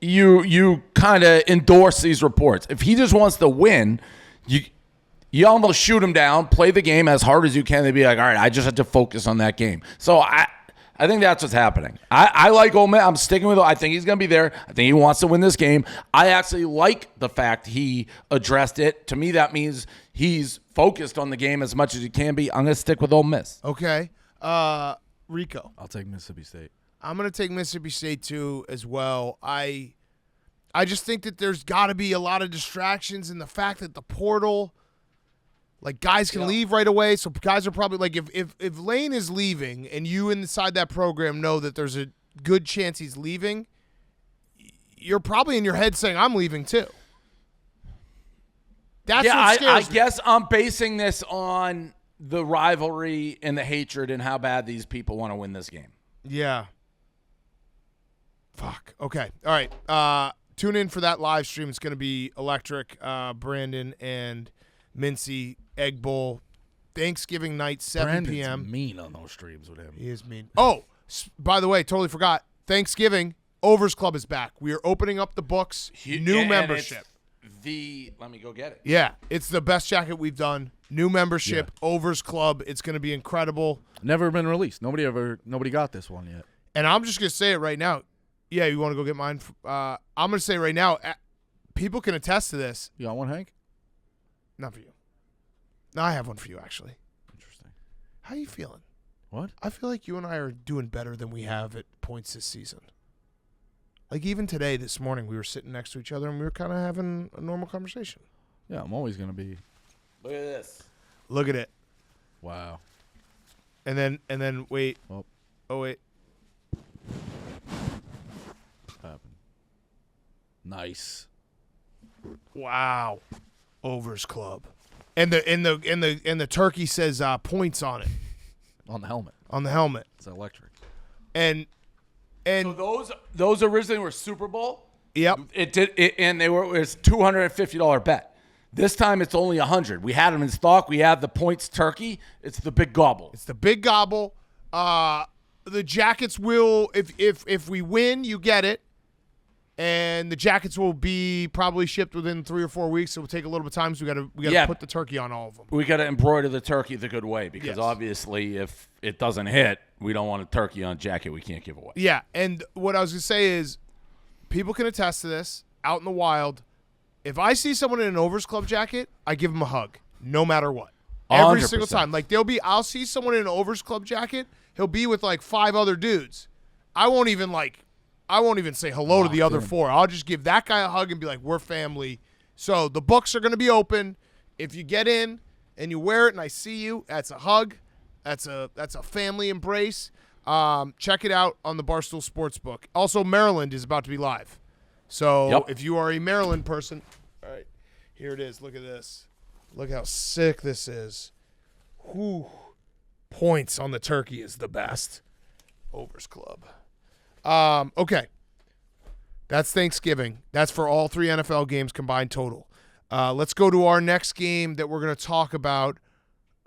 you kind of endorse these reports. If he just wants to win, you almost shoot him down, play the game as hard as you can. They'd be like, all right, I just have to focus on that game. So I think that's what's happening. I like Ole Miss. I'm sticking with it. I think he's going to be there. I think he wants to win this game. I actually like the fact he addressed it. To me, that means he's focused on the game as much as he can be. I'm going to stick with Ole Miss. Okay. Rico. I'll take Mississippi State. I'm going to take Mississippi State too as well. I just think that there's got to be a lot of distractions in the fact that the portal, like guys can leave right away. So guys are probably like if Lane is leaving and you inside that program know that there's a good chance he's leaving, you're probably in your head saying I'm leaving too. That's what I scares me. guess I'm basing this on the rivalry and the hatred and how bad these people want to win this game. Yeah. Fuck. Okay. All right. Tune in for that live stream. It's going to be electric. Brandon and Mincy, Egg Bowl, Thanksgiving night, 7 Brandon's p.m. mean on those streams with him. He is mean. Oh, by the way, totally forgot. Thanksgiving, Overs Club is back. We are opening up the books. New And membership. Let me go get it. Yeah, it's the best jacket we've done. New membership, Overs Club. It's going to be incredible. Never been released. Nobody got this one yet. And I'm just going to say it right now. Yeah, you want to go get mine? I'm going to say right now, people can attest to this. You got one, Hank? Not for you. No, I have one for you, actually. Interesting. How you feeling? What? I feel like you and I are doing better than we have at points this season. Like even today, this morning, we were sitting next to each other and we were kind of having a normal conversation. Yeah, I'm always going to be. Look at this. Look at it. Wow. And then wait. Oh. Oh, wait. Happened. Nice. Wow. Overs Club. And the turkey says points on it. On the helmet. On the helmet. It's electric. And So those originally were Super Bowl. yep. And it was $250 bet. This time it's only $100. We had them in stock. We have the points turkey. It's the big gobble. It's the big gobble. The jackets will if we win, you get it. And the jackets will be probably shipped within 3 or 4 weeks. So it will take a little bit of time. So we got to put the turkey on all of them. We got to embroider the turkey the good way because Yes. obviously if it doesn't hit, we don't want a turkey on jacket we can't give away. Yeah, and what I was gonna say is, people can attest to this out in the wild. If I see someone in an Overs Club jacket, I give them a hug, no matter what. Every 100%. single time. Like I'll see someone in an Overs Club jacket. He'll be with like 5 other dudes. I won't even say hello to the other 4. I'll just give that guy a hug and be like, we're family. So the books are gonna be open. If you get in and you wear it and I see you, that's a hug. That's a family embrace. Check it out on the Barstool Sports book. Also, Maryland is about to be live. So if you are a Maryland person, all right, here it is. Look at this. Look how sick this is. Whew. Points on the turkey is the best. Overs Club. Okay. That's Thanksgiving. That's for all 3 NFL games combined total. Let's go to our next game that we're going to talk about.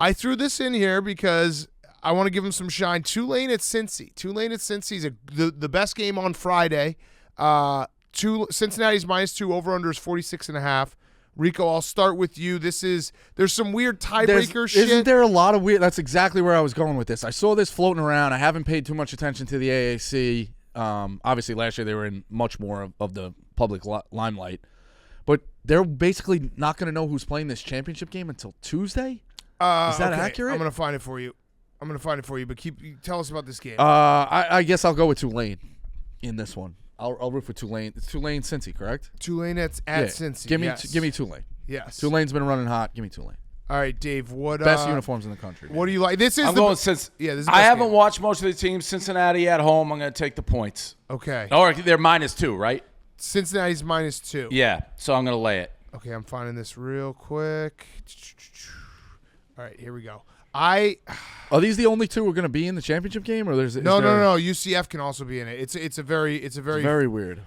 I threw this in here because I want to give him some shine. Tulane at Cincy. Tulane at Cincy is the best game on Friday. Cincinnati's -2, over-under is 46.5. Rico, I'll start with you. There's some weird tiebreaker shit. Isn't there a lot of weird? That's exactly where I was going with this. I saw this floating around. I haven't paid too much attention to the AAC. Obviously, last year they were in much more of the public limelight. But they're basically not going to know who's playing this championship game until Tuesday? Is that okay, accurate? I'm going to find it for you. But tell us about this game. I guess I'll go with Tulane in this one. I'll root for Tulane. It's Tulane Cincy, correct? Tulane at Cincy. Give me yes. Tulane. Yes. Tulane's been running hot. Give me Tulane. All right, Dave. What Best uniforms in the country. What do you like? This is I'm going since this is the I best haven't game. watched most of the teams. Cincinnati at home. I'm going to take the points. Okay. Or they're -2, right? Cincinnati's -2. Yeah. So I'm going to lay it. Okay, I'm finding this real quick. All right, here we go. Are these the only 2 who are going to be in the championship game, or there's no. UCF can also be in it. It's a very weird.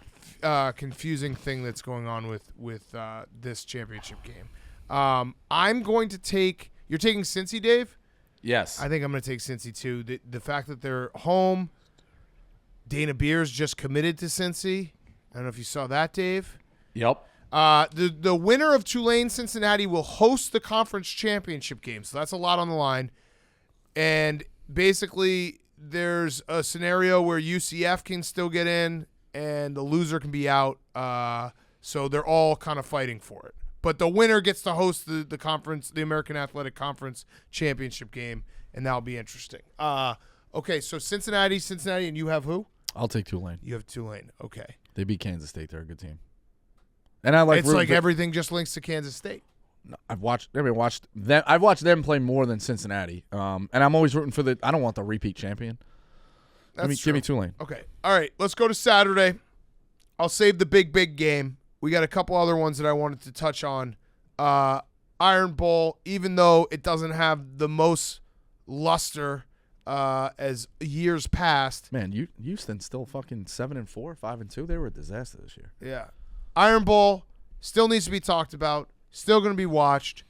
confusing thing that's going on with this championship game. I'm going to take. You're taking Cincy, Dave. Yes. I think I'm going to take Cincy too. The fact that they're home, Dana Beers just committed to Cincy. I don't know if you saw that, Dave. Yep. The winner of Tulane Cincinnati will host the conference championship game, so that's a lot on the line. And basically, there's a scenario where UCF can still get in, and the loser can be out. So they're all kind of fighting for it. But the winner gets to host the conference, the American Athletic Conference championship game, and that'll be interesting. Okay, so Cincinnati, and you have who? I'll take Tulane. You have Tulane. Okay. They beat Kansas State. They're a good team. And I like. It's like everything just links to Kansas State. I've watched them. I've watched them play more than Cincinnati. And I'm always rooting for I don't want the repeat champion. Give me Tulane. Okay. All right. Let's go to Saturday. I'll save the big game. We got a couple other ones that I wanted to touch on. Iron Bowl, even though it doesn't have the most luster as years past. Man, Houston's still fucking 7-4, 5-2. They were a disaster this year. Yeah. Iron Bowl still needs to be talked about. Still going to be watched.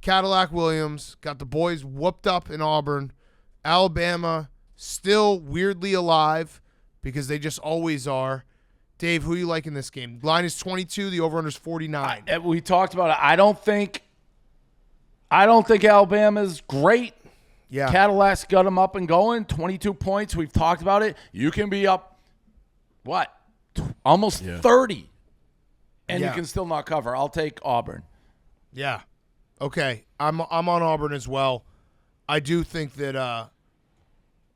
Cadillac Williams got the boys whooped up in Auburn. Alabama still weirdly alive because they just always are. Dave, who you like in this game? Line is 22. The over-under is 49. We talked about it. I don't think Alabama's great. Yeah. Cadillac's got them up and going. 22 points. We've talked about it. You can be up, what, almost 30, and you can still not cover. I'll take Auburn. Yeah. Okay. I'm on Auburn as well. I do think that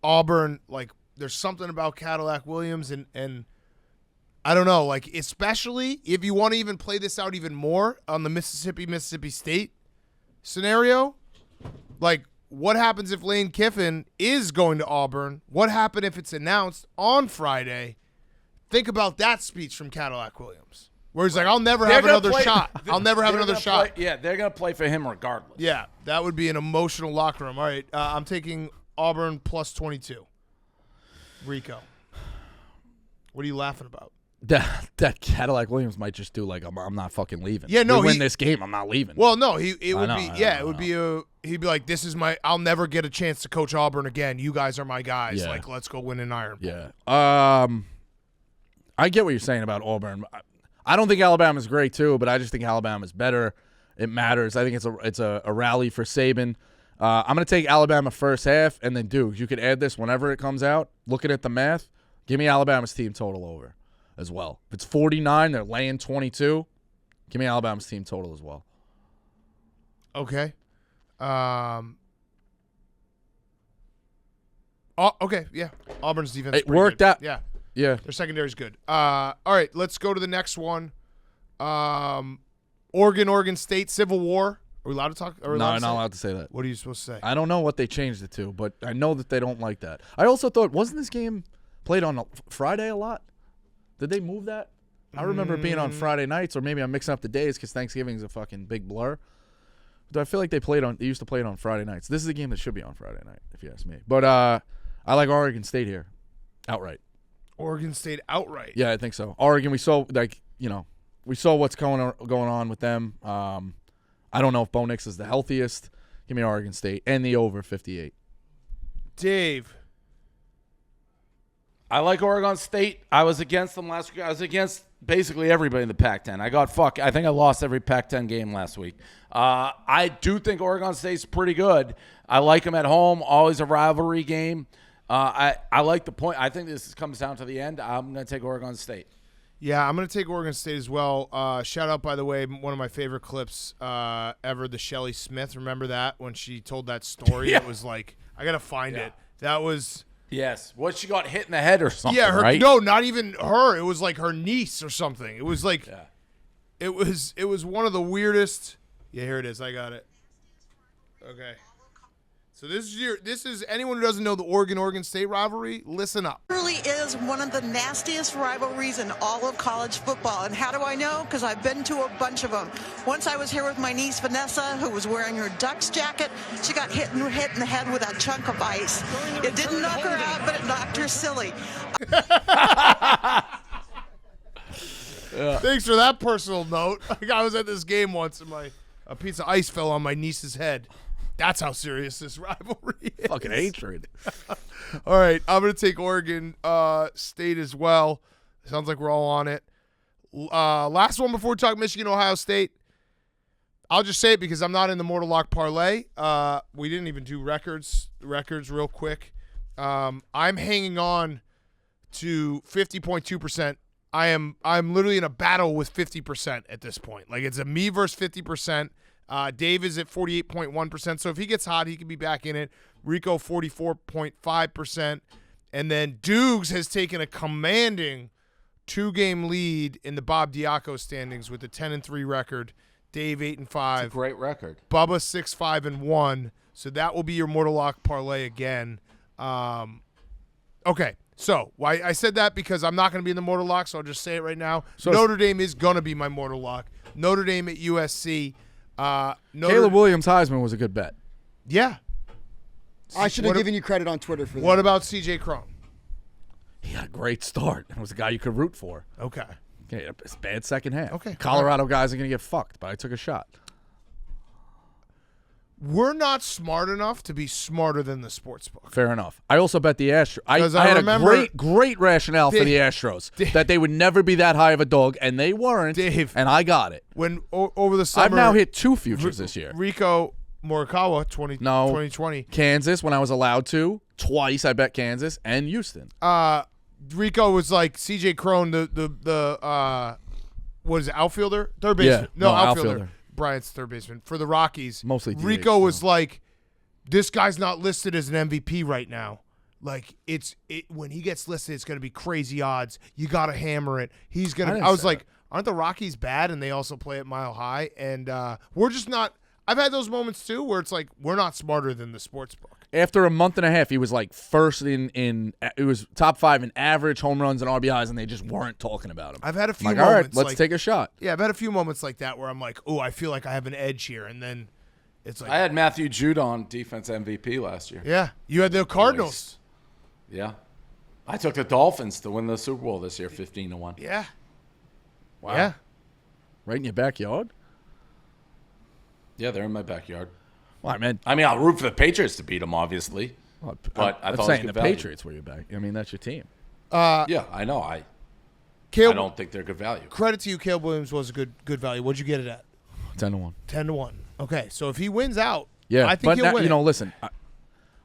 Auburn, like, there's something about Cadillac Williams and I don't know, like, especially if you want to even play this out even more on the Mississippi State scenario, like, what happens if Lane Kiffin is going to Auburn? What happened if it's announced on Friday? Think about that speech from Cadillac Williams, where he's like, I'll never have another shot. I'll never have another shot. Yeah, they're going to play for him regardless. Yeah, that would be an emotional locker room. All right, I'm taking Auburn plus 22. Rico, what are you laughing about? That Cadillac Williams might just do like I'm not fucking leaving. Yeah, no, we win this game. I'm not leaving. Well, no, he'd be like, this is I'll never get a chance to coach Auburn again. You guys are my guys. Yeah. Like, let's go win an Iron Bowl. Yeah. I get what you're saying about Auburn. I don't think Alabama's great too, but I just think Alabama's better. It matters. I think it's a rally for Saban. I'm gonna take Alabama first half, and then Duke. You could add this whenever it comes out. Looking at the math, give me Alabama's team total over as well. If it's 49, they're laying 22. Give me Alabama's team total as well. Okay. Okay, yeah. Auburn's defense. It worked out. Yeah. Yeah. Their secondary's good. All right, let's go to the next one. Oregon State Civil War. Are we allowed to talk? No, I'm not allowed to say that. What are you supposed to say? I don't know what they changed it to, but I know that they don't like that. I also thought, wasn't this game played on Friday a lot? Did they move that? I remember it being on Friday nights, or maybe I'm mixing up the days because Thanksgiving's a fucking big blur. But I feel like they used to play it on Friday nights. This is a game that should be on Friday night, if you ask me. But I like Oregon State here, outright. Oregon State outright. Yeah, I think so. Oregon, we saw what's going on with them. I don't know if Bo Nix is the healthiest. Give me Oregon State and the over 58. Dave. I like Oregon State. I was against them last week. I was against basically everybody in the Pac-10. I think I lost every Pac-10 game last week. I do think Oregon State's pretty good. I like them at home. Always a rivalry game. I like the point. I think this comes down to the end. I'm going to take Oregon State. Yeah, I'm going to take Oregon State as well. Shout out, by the way, one of my favorite clips ever, the Shelly Smith. Remember that when she told that story? Yeah. It was like, I got to find it. That was... Yes. What, she got hit in the head or something, right? right? No, not even her. It was like her niece or something. It was like... Yeah. It was one of the weirdest... Yeah, here it is. I got it. Okay. So this is anyone who doesn't know the Oregon State rivalry, listen up. It really is one of the nastiest rivalries in all of college football. And how do I know? Because I've been to a bunch of them. Once I was here with my niece Vanessa, who was wearing her Ducks jacket. She got hit in the head with a chunk of ice. It didn't knock her out, but it knocked her silly. Thanks for that personal note. I was at this game once and a piece of ice fell on my niece's head. That's how serious this rivalry is. Fucking hatred. All right, I'm going to take Oregon State as well. Sounds like we're all on it. Last one before we talk Michigan, Ohio State. I'll just say it because I'm not in the Mortal Lock parlay. We didn't even do records real quick. I'm hanging on to 50.2%. I'm literally in a battle with 50% at this point. Like, it's a me versus 50%. Dave is at 48.1%. So if he gets hot, he can be back in it. Rico 44.5%. And then Dukes has taken a commanding 2-game lead in the Bob Diaco standings with a 10-3 record. Dave 8-5. It's a great record. Bubba 6-5-1. So that will be your Mortal Lock parlay again. Okay. So why I said that because I'm not going to be in the Mortal Lock, so I'll just say it right now. So Notre Dame is going to be my Mortal Lock. Notre Dame at USC. Caleb Williams Heisman was a good bet. Yeah. I should have given you credit on Twitter for that. What about CJ Cron? He had a great start. It was a guy you could root for. Okay. Okay, it's a bad second half. Okay. Colorado guys are going to get fucked, but I took a shot. We're not smart enough to be smarter than the sports book. Fair enough. I also bet the Astros. I had remember- a great rationale for the Astros that they would never be that high of a dog, and they weren't. Dave. And I got it. When over the summer, I've now hit 2 futures this year. Rico Morikawa 2020. Kansas when I was allowed to. Twice I bet Kansas and Houston. Rico was like CJ Cron, the what is it, outfielder? Third baseman. Yeah, No, no, outfielder. outfielder. Bryant's third baseman. For the Rockies. Mostly DH, Rico was like, this guy's not listed as an MVP right now. Like, when he gets listed, it's going to be crazy odds. You got to hammer it. He's going to – I was like, aren't the Rockies bad? And they also play at Mile High. And we're just not – I've had those moments too where it's like we're not smarter than the sports book. After a month and a half, he was like first in it was top 5 in average home runs and RBIs, and they just weren't talking about him. I've had a few like, moments. all right, let's like, take a shot. Yeah, I've had a few moments like that where I'm like, oh, I feel like I have an edge here. And then it's like – I had Matthew Judon defense MVP last year. Yeah. You had the Cardinals. Yeah. I took the Dolphins to win the Super Bowl this year, 15-1. Yeah. Wow. Yeah. Right in your backyard? Yeah, they're in my backyard. Well, I mean, I'll root for the Patriots to beat them, obviously. But I I'm thought it saying was the good value. Patriots were your back. I mean, that's your team. Yeah, I know. I don't think they're good value. Credit to you, Caleb Williams was a good value. What'd you get it at? 10-1. 10-1. Okay, so if he wins out, Yeah, I think but he'll win. listen,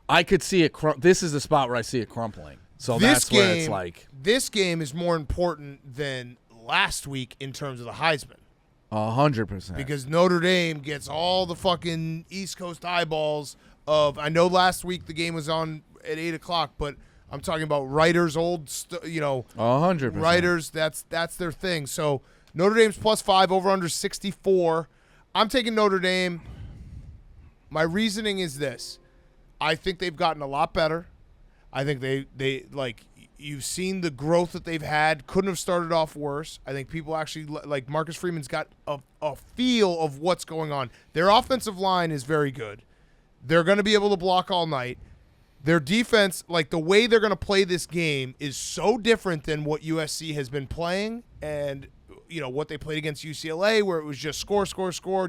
I could see it. This is the spot where I see it crumpling. So This that's where it's like this game is more important than last week in terms of the Heisman 100%. because Notre Dame gets all the fucking East Coast eyeballs of. I know last week the game was on at 8:00, but I'm talking about writers, 100%. writers. That's their thing. So Notre Dame's +5 over under 64. I'm taking Notre Dame. My reasoning is this: I think they've gotten a lot better. I think they like you've seen the growth that they've had. Couldn't have started off worse. I think people actually like Marcus Freeman's got a feel of what's going on. Their offensive line is very good. They're going to be able to block all night. Their defense, like the way they're going to play this game, is so different than what USC has been playing, and what they played against UCLA, where it was just score,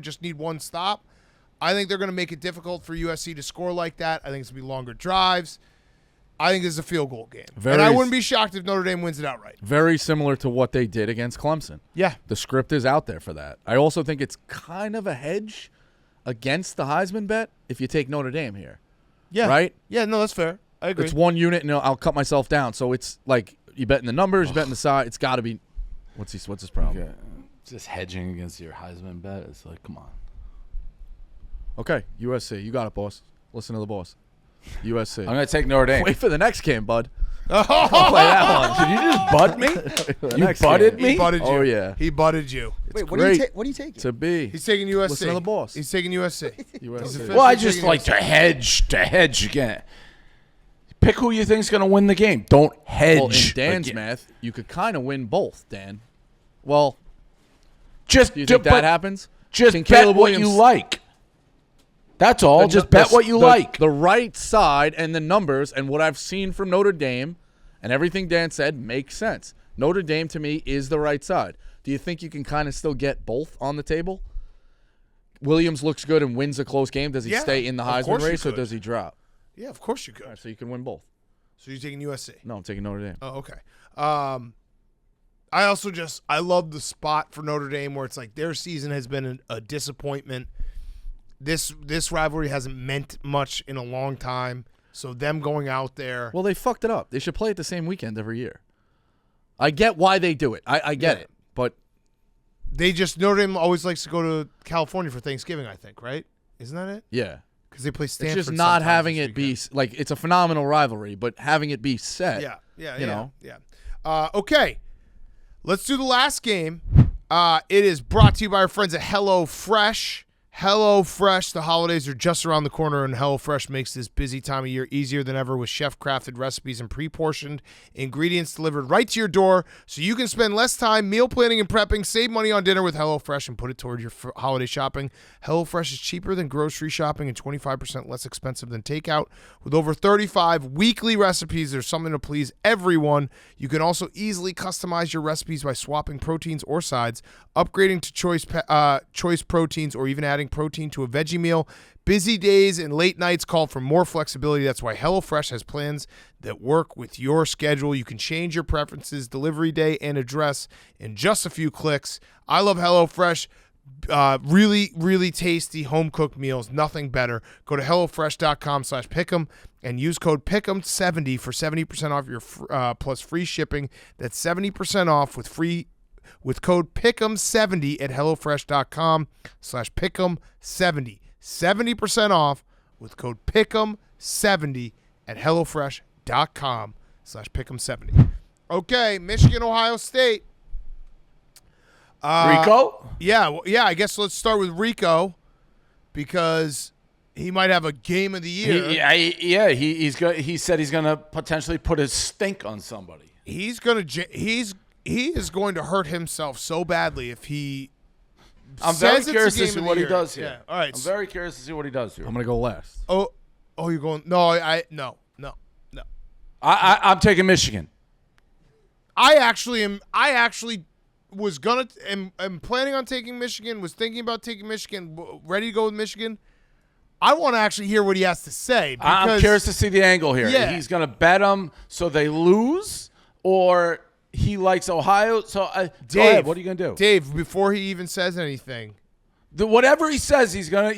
just need one stop. I think they're going to make it difficult for USC to score like that. I think it's going to be longer drives. I think this is a field goal game. And I wouldn't be shocked if Notre Dame wins it outright. Very similar to what they did against Clemson. Yeah. The script is out there for that. I also think it's kind of a hedge against the Heisman bet if you take Notre Dame here. Yeah. Right? Yeah, no, that's fair. I agree. It's one unit, and I'll cut myself down. So it's like you bet in the numbers, you bet in the side. It's got to be – what's his problem? Yeah. Just hedging against your Heisman bet. It's like, come on. Okay, USC. You got it, boss. Listen to the boss. USC. I'm going to take Notre Dame. Wait for the next game, bud. Play that one. Did you just butt me? You butted me? He butted you. Oh, yeah. He butted you. Wait, what great are you taking? To be. He's taking USC. Listen to the boss. He's taking USC. USC. Well, I just like to hedge again. Pick who you think's going to win the game. Don't hedge. Well, in Dan's again. math, you could kind of win both, Dan. Well, Just do you think that but happens? Just Can bet Caleb what Williams- you like. That's all. Just bet what you like. The right side and the numbers and what I've seen from Notre Dame and everything Dan said makes sense. Notre Dame, to me, is the right side. Do you think you can kind of still get both on the table? Williams looks good and wins a close game, does he Yeah, stay in the of Heisman course you race or could. does he drop? Yeah, of course you could. All right, so you can win both. So you're taking USC. No, I'm taking Notre Dame. Oh, okay. I also I love the spot for Notre Dame where it's like their season has been a disappointment. This rivalry hasn't meant much in a long time. So them going out there. Well, they fucked it up. They should play it the same weekend every year. I get why they do it. I get Yeah. it. But Notre Dame always likes to go to California for Thanksgiving, I think, right? Isn't that it? yeah. Because they play Stanford. It's just not sometimes having this it be weekend. like it's a phenomenal rivalry, but having it be set. Yeah. Okay. Let's do the last game. It is brought to you by our friends at HelloFresh. HelloFresh, the holidays are just around the corner, and HelloFresh makes this busy time of year easier than ever with chef-crafted recipes and pre-portioned ingredients delivered right to your door so you can spend less time meal planning and prepping, save money on dinner with HelloFresh, and put it toward your holiday shopping. HelloFresh is cheaper than grocery shopping and 25% less expensive than takeout. With over 35 weekly recipes, there's something to please everyone. You can also easily customize your recipes by swapping proteins or sides, upgrading to choice proteins, or even adding protein to a veggie meal. Busy days and late nights call for more flexibility. That's why HelloFresh has plans that work with your schedule. You can change your preferences, delivery day, and address in just a few clicks. I love HelloFresh. Really, really tasty home-cooked meals. Nothing better. Go to HelloFresh.com/pick'em and use code PICK'em70 for 70% off your plus free shipping. That's 70% off with code PICK'em70 at HelloFresh.com/Pick'em70. 70% off with code PICK'em70 at HelloFresh.com/Pick'em70. Okay, Michigan, Ohio State. Rico? Yeah, I guess let's start with Rico because he might have a game of the year. He said he's gonna potentially put his stink on somebody. He is going to hurt himself so badly if he. I'm very says it's curious a to game see of the what he year. does here. Yeah. All right. I'm very curious to see what he does here. I'm gonna go last. Oh, you're going? No, no. I'm taking Michigan. I actually was am planning on taking Michigan. Was thinking about taking Michigan. Ready to go with Michigan. I want to actually hear what he has to say. I'm because- curious to see the angle here. Yeah. He's going to bet them so they lose, or he likes Ohio. So, go ahead. What are you going to do? Dave, before he even says anything, Whatever he says, he's going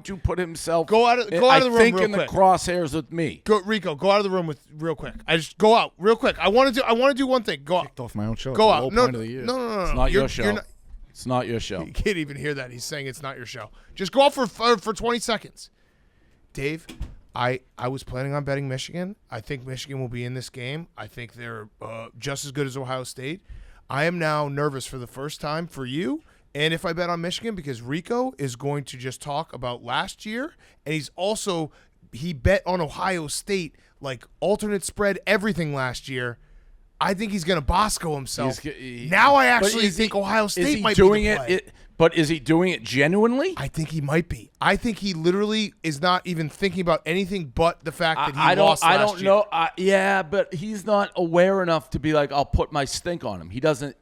to put himself. Go out of the room I think real in quick. the crosshairs with me. Rico, go out of the room real quick. I just go out real quick. I want to do one thing. Go out. Off my own show. Go It's the out. low No, point of the year. no. It's not You're- your show. you're not- It's not your show. You can't even hear that. He's saying it's not your show. Just go out for 20 seconds. Dave, I was planning on betting Michigan. I think Michigan will be in this game. I think they're just as good as Ohio State. I am now nervous for the first time for you. And if I bet on Michigan, because Rico is going to just talk about last year, and he bet on Ohio State, like alternate spread, everything last year. I think he's going to Bosco himself. Now I actually think Ohio State might be the play. But is he doing it genuinely? I think he might be. I think he literally is not even thinking about anything but the fact that he lost last year. I don't know. Yeah, but he's not aware enough to be like, I'll put my stink on him. He doesn't.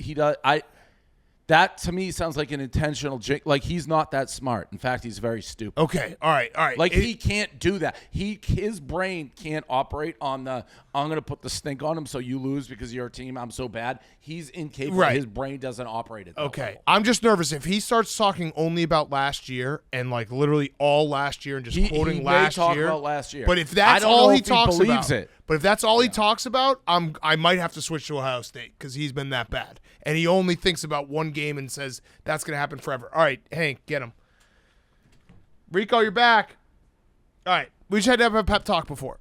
That to me sounds like an intentional like he's not that smart. In fact, he's very stupid. Okay, all right. Like he can't do that. His brain can't operate on the I'm going to put the stink on him so you lose because you're a team. I'm so bad. He's incapable. Right. His brain doesn't operate at that Okay, level. I'm just nervous if he starts talking only about last year and like literally all last year and just quoting he last may talk year. about last year. But if I that's don't all know he if talks believes about, it. but if that's all he talks about, I might have to switch to Ohio State because he's been that bad, and he only thinks about one game and says that's going to happen forever. All right, Hank, get him. Rico, you're back. All right, we just had to have a pep talk before.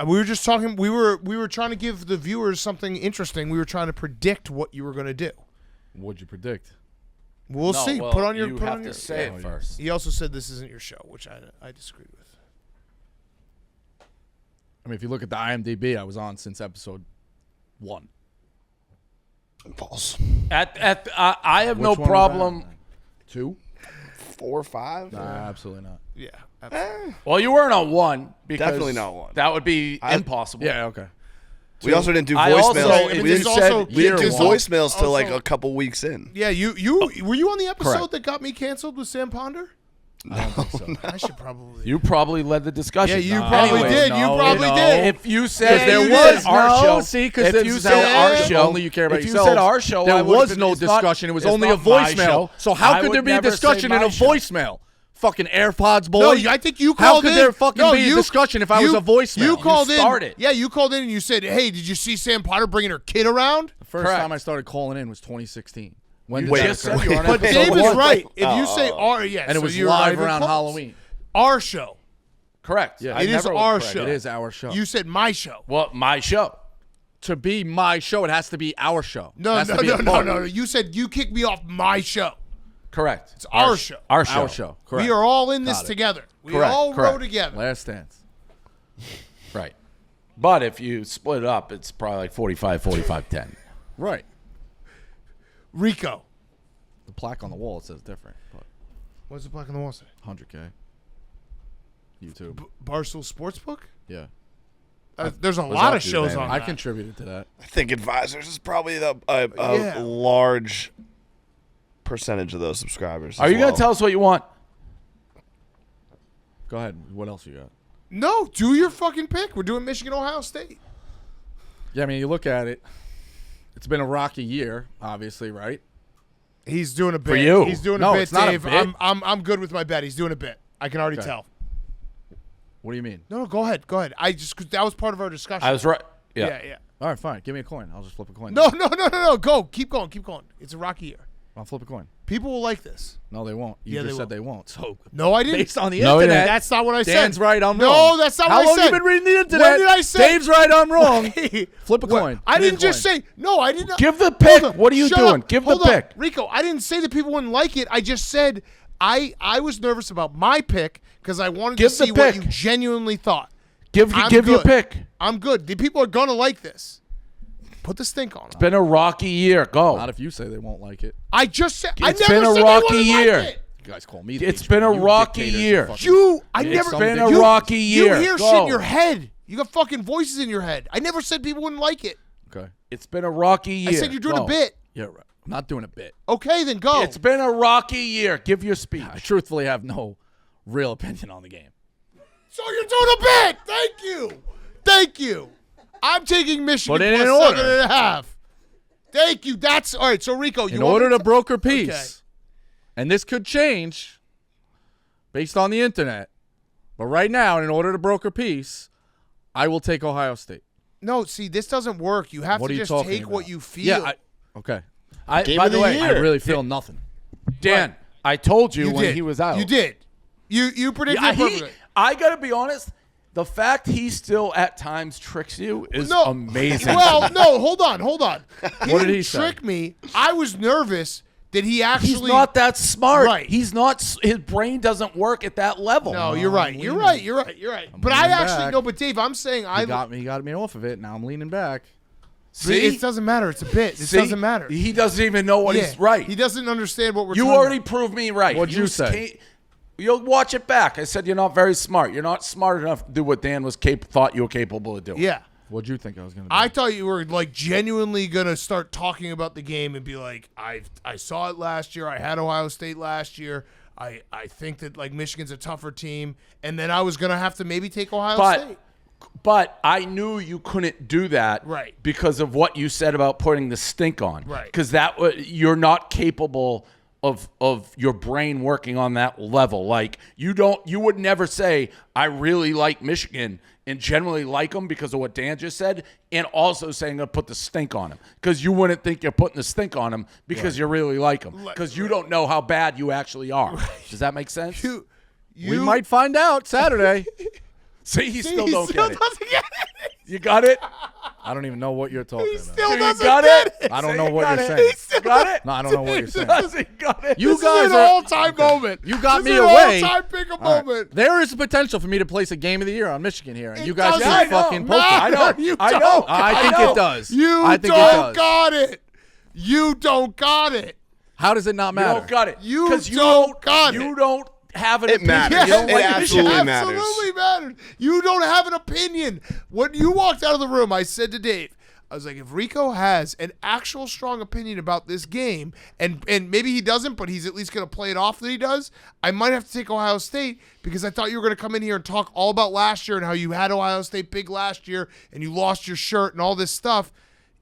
We were just talking. We were trying to give the viewers something interesting. We were trying to predict what you were going to do. What'd you predict? We'll No, see. well, Put on your. You put have on to your, say it first. He also said this isn't your show, which I disagreed with. I mean, if you look at the IMDb, I was on since episode 1. False. I have Which no one was problem. that? 2? 4 or 5? Nah, absolutely not. Yeah. Absolutely. Well, you weren't on 1 because Definitely not 1. That would be impossible. Yeah, okay. We also didn't do I also- voicemails. Right, we there's didn't, also- we didn't do there's voicemails till like also- a couple weeks in. Yeah, you were you on the episode Correct. that got me canceled with Sam Ponder? I don't think so. I should probably. You probably led the discussion. Yeah, you probably did. You probably did. If you said Yeah, there you was did. our show, See, because if you said our show, only you care about if yourself. you said our show, I there would've was been- no it's not- discussion. It was it's only a not my voicemail. show. So how I could would there be a never say discussion in my a show. voicemail? Fucking AirPods, boy. No, I think you How called could in. there fucking No, be a you- discussion if I was a voicemail? You called in. started. Yeah, you called in and you said, "Hey, did you see Sam Potter bringing her kid around?" The first Correct. time I started calling in was 2016. When You did that just occur? said you were on But episode Dave is one. right. If you say our, yeah, And it so was you're live even around close. Halloween. Our show. Correct. Yeah. I It is never would our correct show. It that. is our show. You said my show. Well, my show. To be my show, it has to be our show. It No, has no, to be a no, no, part. no. You said you kicked me off my show. Correct. It's our show. Our show. Our show. Correct. We are all in this Got it. together. We Correct, all row correct. together. Last dance. Right. But if you split it up, it's probably like 45, 45, 10. Right. Rico. The plaque on the wall, it says different. But What's the plaque on the wall say? 100K. YouTube. Barstool Sportsbook? Yeah. There's a does lot that of do, shows man? on I that. contributed to that. I think Advisors is probably a Yeah. large percentage of those subscribers. Are you going to tell us what you want? Go ahead. What else you got? No, do your fucking pick. We're doing Michigan, Ohio State. Yeah, I mean, you look at it. It's been a rocky year, obviously, right? He's doing a bit. For you. He's doing No, a bit, it's not a Dave. bit. I'm good with my bet. He's doing a bit. I can already Okay. tell. What do you mean? No, go ahead. Go ahead. That was part of our discussion. I was right. yeah, yeah. All right, fine. Give me a coin. I'll just flip a coin. No. Go. Keep going. Keep going. It's a rocky year. I'll flip a coin. People will like this. No, they won't. You Yeah, just they said will. they won't. So No, I didn't. based on the No, it internet, ain't. That's not what I said. Dan's right, I'm no, wrong. that's not How what I long said. you been reading the internet? When did I say? Dave's right, I'm wrong. Hey, Flip a what- coin. I Give me a didn't just coin. say no. I didn't. Give the Hold pick. on. What are you Shut doing? up. Give the Hold on. pick. Rico. I didn't say that people wouldn't like it. I just said I was nervous about my pick because I wanted Give to the see what pick. you genuinely thought. Give I'm your good. pick. I'm good. The people are gonna like this. Put the stink on them. Been a rocky year. Go. Not if you say they won't like it. I just said. I It's never been a said they rocky wouldn't year. Like it. You guys call me. The It's agent. been a You rocky dictators year. and fucking- You. I It's never. been a you- rocky year. You hear Go. shit in your head. You got fucking voices in your head. I never said people wouldn't like it. Okay. It's been a rocky year. I said you're doing Go. a bit. Yeah, right. I'm not doing a bit. Okay, then go. It's been a rocky year. Give your speech. I truthfully have no real opinion on the game. So you're doing a bit. Thank you. Thank you. I'm taking Michigan Put it in plus order. 7.5. Thank you. That's all right. So Rico, you In want order me to broker peace, Okay. and this could change based on the internet, but right now, in order to broker peace, I will take Ohio State. No, see, this doesn't work. You have What to are you just talking take about? what you feel. Yeah, okay. Game By of the the way, I year. really feel nothing. Dan, I told you, you when did. he was out. You did. You predicted Yeah, it perfectly. I gotta be honest. The fact he still at times tricks you is No, amazing. Well, no, hold on. He What did didn't he say? trick me. I was nervous that he actually. he's not that smart. Right. He's not. His brain doesn't work at that level. No, you're right. I'm You're leaning. right. You're right. You're right. But I leaning actually back. no. But Dave, I'm saying He got me off of it. Now I'm leaning back. See, It doesn't matter. It's a bit. It See? doesn't matter. He doesn't even know what Yeah, he's right. He doesn't understand what we're. You talking already about. proved me right. What'd you say? You'll watch it back. I said you're not very smart. You're not smart enough to do what Dan was thought you were capable of doing. Yeah. What'd you think I was going to do? I thought you were like genuinely gonna start talking about the game and be like, I saw it last year. I had Ohio State last year. I think that like Michigan's a tougher team, and then I was gonna have to maybe take Ohio State. But I knew you couldn't do that, Right. Because of what you said about putting the stink on, Right. Because you're not capable of your brain working on that level. Like you would never say I really like Michigan and generally like them because of what Dan just said, and also saying to put the stink on him because you wouldn't think you're putting the stink on him because you really like them because you don't know how bad you actually are. Does that make sense? we might find out Saturday. See, he still don't get it. doesn't get it. You got it? I don't even know what you're talking about. Still You doesn't got get it? I don't See, know you what got you're it? saying. You got it? No, I don't know what you're saying. He got it. You This guys is an are all-time moment. You got This me is an away. all-time pick a All right. moment. There is a potential for me to place a game of the year on Michigan here, and It you guys doesn't keep fucking poking. I know. You I don't. know. I think know. it does. You I think don't it does. got it. You don't got it. How does it not You matter? don't got it. You 'Cause don't got You it. don't have an It opinion. matters. You don't It like absolutely Michigan. matters. Absolutely matters. You don't have an opinion. When you walked out of the room, I said to Dave, I was like, if Rico has an actual strong opinion about this game, and maybe he doesn't, but he's at least going to play it off that he does, I might have to take Ohio State because I thought you were going to come in here and talk all about last year and how you had Ohio State big last year and you lost your shirt and all this stuff.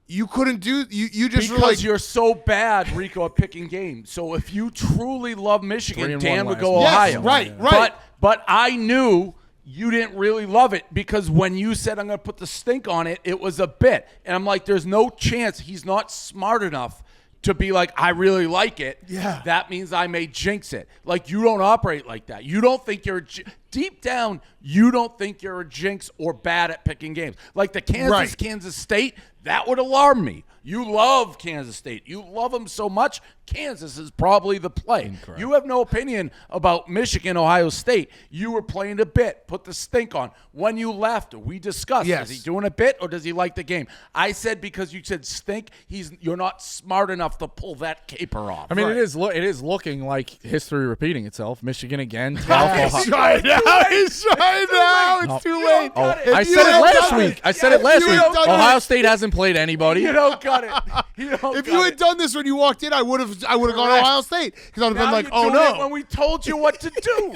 You couldn't do you just were Because like, you're so bad, Rico, at picking games. So if you truly love Michigan, 3-1 Dan would last go week. Yes, Ohio. right. But I knew you didn't really love it because when you said I'm going to put the stink on it, it was a bit. And I'm like, there's no chance he's not smart enough to be like, I really like it. Yeah. That means I may jinx it. Like, you don't operate like that. You don't think you're deep down, you don't think you're a jinx or bad at picking games. Like the Kansas State, that would alarm me. You love Kansas State. You love them so much. Kansas is probably the play. Incorrect. You have no opinion about Michigan, Ohio State. You were playing a bit. Put the stink on. When you left, we discussed, Yes. is he doing a bit or does he like the game? I said because you said stink, you're not smart enough to pull that caper off. I mean, it is looking like history repeating itself. Michigan again. 12 He's trying now. He's trying now. It's too late. Oh, got it. I If you said it had last done week. it- I said it last you week. had done Ohio it- State hasn't played anybody. You don't got it. If you had done this when you walked in, I would have gone Correct. Ohio State because I would have been Now like, you're oh doing it no. when we told you what to do.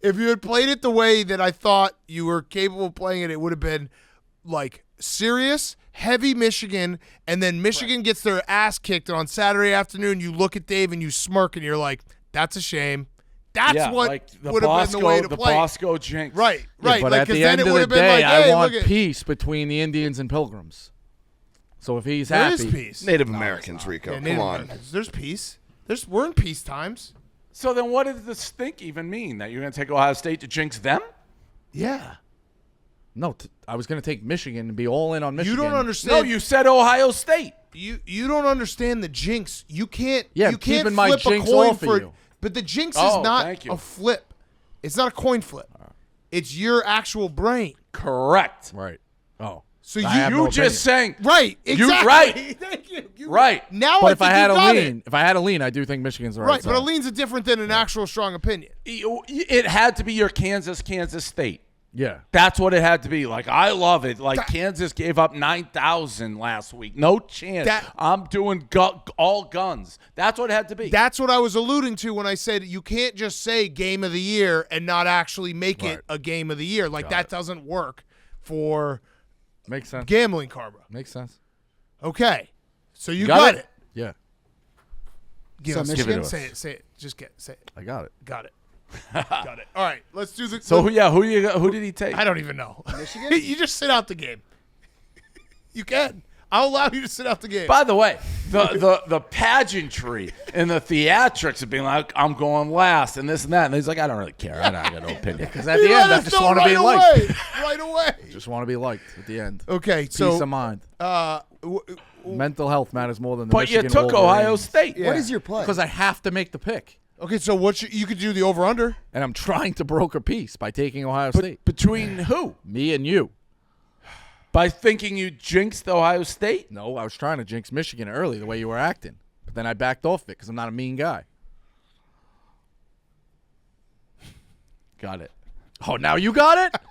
If you had played it the way that I thought you were capable of playing it, it would have been like serious, heavy Michigan, and then Michigan gets their ass kicked, and on Saturday afternoon you look at Dave and you smirk and you're like, that's a shame. That's Yeah, what like the would have been the way to the play. Bosco jinx. Right, Yeah, right. but like, at 'cause the then end it of would the have been day, like, hey, I want look at, peace between the Indians and Pilgrims. So if he's there happy, is peace. Native Americans, Rico. Yeah, Come Native on. Americans. There's peace. We're in peace times. So then what does the stink even mean? That you're going to take Ohio State to jinx them? Yeah. no, I was going to take Michigan and be all in on Michigan. You don't No, understand. you said Ohio State. You don't understand the jinx. You can't. Yeah, you can't keeping my flip jinx a coin off of for. you. But the jinx Oh, is not thank you. a flip. It's not a coin flip. It's your actual brain. Correct. Right. Oh. So I have You no just opinion. saying. right. Exactly. right. Thank you. You- Right. Now, But I if think I had you a got lean, it. if I had a lean, I do think Michigan's the Right, side. but a lean's a different than an actual strong opinion. It had to be your Kansas State. Yeah. That's what it had to be. Like, I love it. Like, Kansas gave up 9,000 last week. No chance. I'm doing all guns. That's what it had to be. That's what I was alluding to when I said you can't just say game of the year and not actually make it a game of the year. Like, that doesn't work for Makes sense. gambling karma. Makes sense. Okay. So you Got got it? it. Yeah. Give So us, Michigan? to us. say it. Say it. Just say it. I got it. Got it. Got it. All right. Let's do the. So, who did he take? I don't even know. Michigan? You just sit out the game. You can. I'll allow you to sit out the game. By the way, the pageantry and the theatrics of being like, I'm going last and this and that. And he's like, I don't really care. I got no opinion. Because at the end, I just want to be liked. Right away. Just want to be liked at the end. Okay. Peace So. of mind. w- Mental health matters more than the But you Michigan took Ohio Wolverines. State. Yeah. What is your play? Because I have to make the pick. Okay. So what you could do the over under. And I'm trying to broker peace by taking Ohio State. Between who? Me and you. By thinking you jinxed Ohio State? No, I was trying to jinx Michigan early the way you were acting. But then I backed off it because I'm not a mean guy. Got it. Oh, now you got it?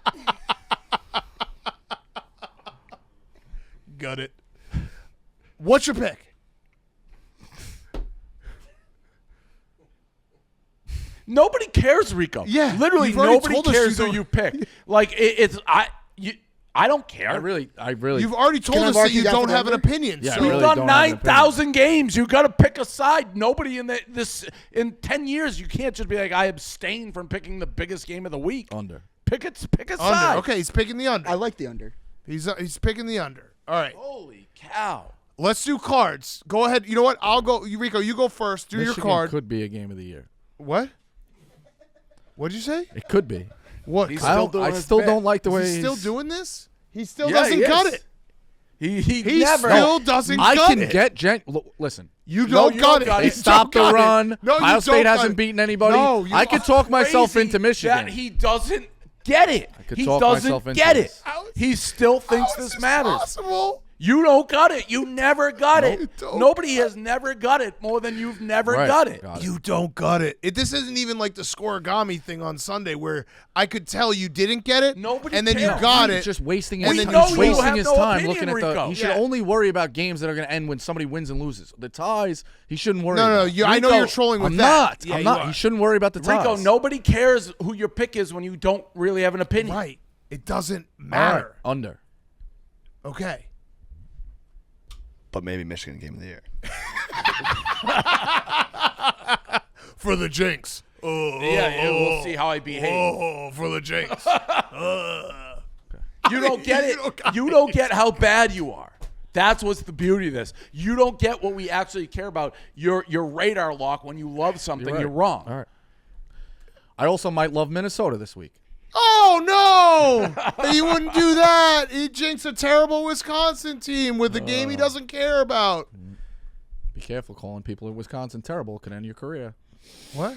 Got it. What's your pick? Nobody cares, Rico. Yeah, Literally you've already nobody told us cares you who don't- you pick. Like I don't care. I really. You've already told Can I us mark that you you down don't for have an Denver? opinion. Yeah, so I We've really done don't have an 9,000 games. You got to pick a side. Nobody in in 10 years, you can't just be like, I abstain from picking the biggest game of the week. Under. Pick a under. side. Okay, he's picking the under. I like the under. He's picking the under. All right. Holy cow. Let's do cards. Go ahead. You know what? I'll go. Rico, you go first. Do Michigan your card. could be a game of the year. What? What'd you say? It could be. What? He's I still don't. doing I his still bit. don't like the way Is he still he's- doing this? He still Yeah, doesn't he cut is. it. He He never. still doesn't I cut can it. get listen. You No, don't you cut don't it. cut it. They You stopped don't the cut it. run. No, you Ohio don't State cut hasn't it. beaten anybody. No, you I could are talk myself Crazy into Michigan. That he doesn't get it. could He talk doesn't myself into get this. it. He still thinks How is this matters. Possible? You don't got it. You never got it. don't Nobody has never got it more than you've never Right. got it. Got it. You don't got it. This isn't even like the scoregami thing on Sunday where I could tell you didn't get it. Nobody and then cares. you got He's it. just wasting And his then time. you He's know wasting you have his no time opinion, looking at the. Rico. He should Yeah. only worry about games that are going to end when somebody wins and loses. The ties, he shouldn't worry. No, about. I know Rico, you're trolling with I'm that. not. Yeah, I'm you not. are. He shouldn't worry about the ties. Rico, nobody cares who your pick is when you don't really have an opinion. Right. It doesn't All right, matter. under. Okay. But maybe Michigan game of the year. For the jinx. We'll see how I behave. Oh, for the jinx. You don't get You it. don't got You don't get how bad you are. That's what's the beauty of this. You don't get what we actually care about. Your radar lock when you love something, right. you're wrong. All right. I also might love Minnesota this week. Oh, no. You wouldn't do that. He jinxed a terrible Wisconsin team with a game he doesn't care about. Be careful calling people in Wisconsin terrible. Could end your career. What?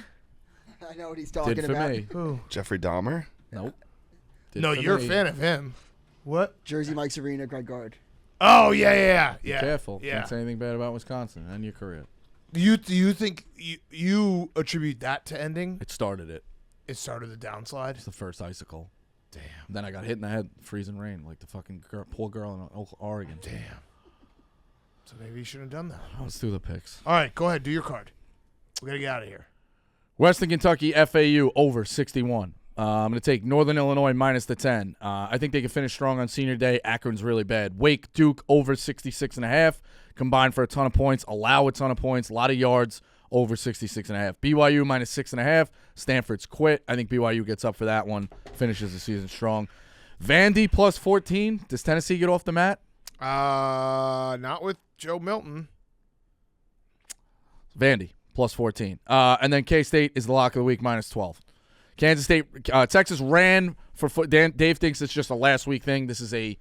I know what he's talking Did for about. me. Jeffrey Dahmer. Nope. Did No, for you're me. a fan of him. What? Jersey Mike's Arena, Greg Gard. Oh, yeah. Be careful. Yeah. Can't say anything bad about Wisconsin. End your career. Do you think you attribute that to ending? It started it. It started the downslide. It's the first icicle. Damn. Then I got hit in the head, freezing rain, like the fucking poor girl in Oregon. Damn. So maybe you shouldn't have done that. Let's do the picks. All right, go ahead. Do your card. We got to get out of here. Western Kentucky FAU over 61. I'm going to take Northern Illinois minus the 10. I think they can finish strong on senior day. Akron's really bad. Wake Duke over 66.5. Combined for a ton of points. Allow a ton of points. A lot of yards. Over 66.5. BYU minus 6.5. Stanford's quit. I think BYU gets up for that one. Finishes the season strong. Vandy plus 14. Does Tennessee get off the mat? Not with Joe Milton. Vandy plus 14. And then K-State is the lock of the week minus 12. Kansas State, Texas ran for Dave thinks it's just a last week thing. This is a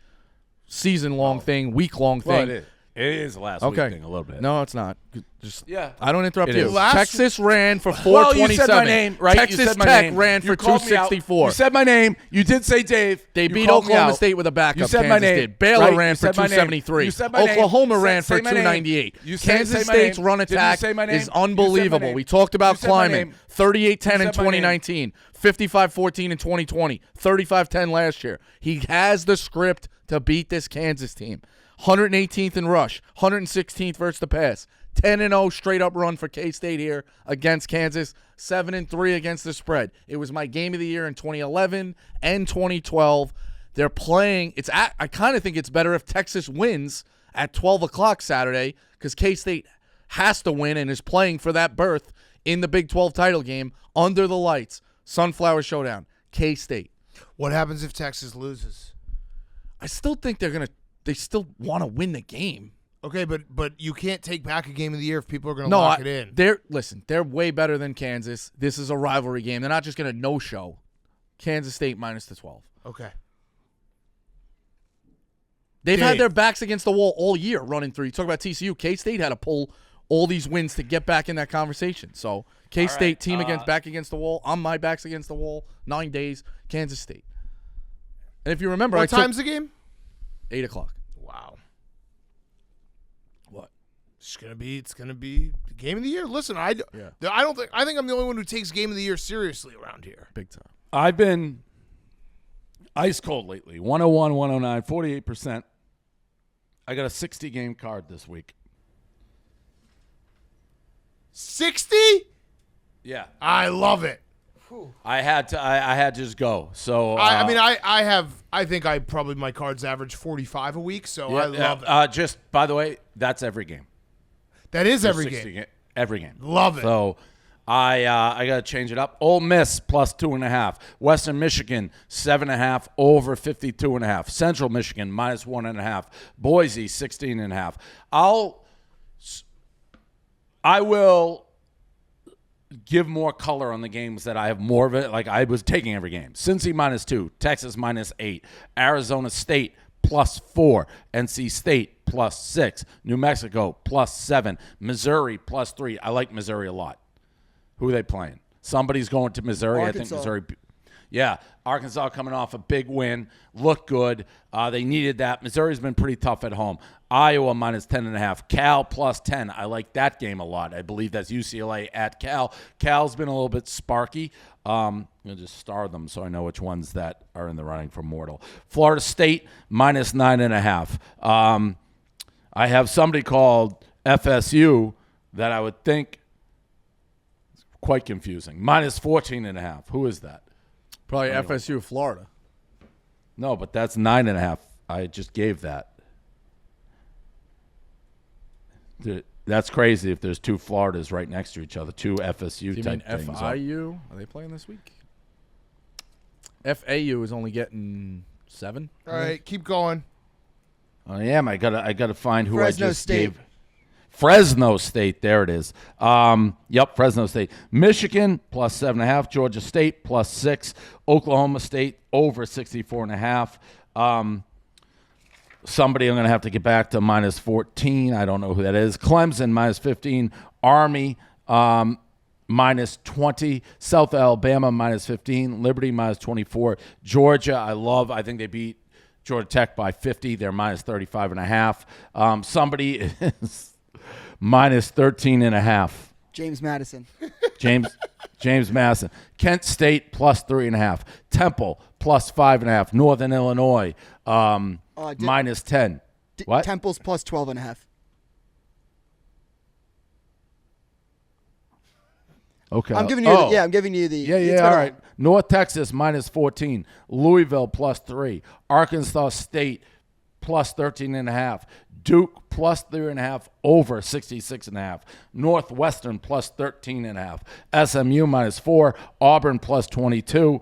season-long thing, week-long thing. Well, it is. It is last week thing a little bit. No, it's not. Just Yeah. I don't interrupt It you. is. Texas ran for Well, you 427. said my name, right? Texas you said my Tech name. ran You for called me out. 264. You said my name. You did say Dave. They You beat called me Oklahoma out. State with a backup. You said Kansas my name. did. Baylor Right? ran You for said my name. 273. You said my name. Oklahoma Say- ran say for my name. 298. You said- Kansas say my State's name. run Did you attack say my name? is You said my unbelievable. name. We talked about You said my climbing. name. 38-10 in You said my name. 2019. 55-14 in 2020. 35-10 last year. He has the script to beat this Kansas team. 118th in rush. 116th versus the pass. 10-0 straight up run for K-State here against Kansas. 7-3 against the spread. It was my game of the year in 2011 and 2012. They're playing. I kind of think it's better if Texas wins at 12 o'clock Saturday because K-State has to win and is playing for that berth in the Big 12 title game under the lights. Sunflower Showdown. K-State. What happens if Texas loses? I still think they still want to win the game. Okay, but you can't take back a game of the year if people are going to lock it in. They're way better than Kansas. This is a rivalry game. They're not just going to no-show. Kansas State minus the 12. Okay. They've had Dave. their backs against the wall all year running through. You talk about TCU. K-State had to pull all these wins to get back in that conversation. So K-State team back against the wall. On my back's against the wall. 9 days. Kansas State. And if you remember, What time's the game? 8 o'clock. Wow. What? It's gonna be the game of the year. Listen, I think I'm the only one who takes game of the year seriously around here. Big time. I've been ice cold lately. 101, 109, 48%. I got a 60-game card this week. 60? Yeah. I love it. I had to just go. So I think I probably my cards average 45 a week, so I love it. Just by the way, that's every game. That is every 60 game. Every game. Love it. So I got to change it up. Ole Miss plus 2.5. Western Michigan 7.5 over 52.5. Central Michigan minus 1.5. Boise 16.5. I will give more color on the games that I have more of it. Like I was taking every game. Cincy minus 2. Texas minus 8. Arizona State plus 4. NC State plus 6. New Mexico plus 7. Missouri plus 3. I like Missouri a lot. Who are they playing? Somebody's going to Missouri. Arkansas. I think Missouri. Yeah, Arkansas coming off a big win, looked good. They needed that. Missouri's been pretty tough at home. Iowa minus 10.5. Cal plus 10. I like that game a lot. I believe that's UCLA at Cal. Cal's been a little bit sparky. I'm going to just star them so I know which ones that are in the running for mortal. Florida State minus 9.5. I have somebody called FSU that I would think is quite confusing. Minus 14.5. Who is that? Probably FSU, Florida. No, but that's 9.5. I just gave that. That's crazy if there's two Floridas right next to each other, two FSU Do you type mean things. FIU? Are they playing this week? FAU is only getting 7. All right, keep going. I am. I gotta find who Fresno I just State. gave. Fresno State. There it is. Yep, Fresno State. Michigan plus 7.5. Georgia State plus 6. Oklahoma State over 64.5. Somebody I'm going to have to get back to minus 14. I don't know who that is. Clemson minus 15. Army minus 20. South Alabama minus 15. Liberty minus 24. Georgia, I think they beat Georgia Tech by 50. They're minus 35.5. Somebody is minus 13.5. James Madison. James Madison. Kent State plus 3.5. Temple plus 5.5. Northern Illinois minus 10. What? Temple's plus 12.5. Okay. I'm giving you. I'm giving you the. Yeah. it's All been right. North Texas minus 14. Louisville plus 3. Arkansas State plus 13.5. Duke plus 3.5 over 66.5. Northwestern plus 13.5. SMU minus 4. Auburn plus 22.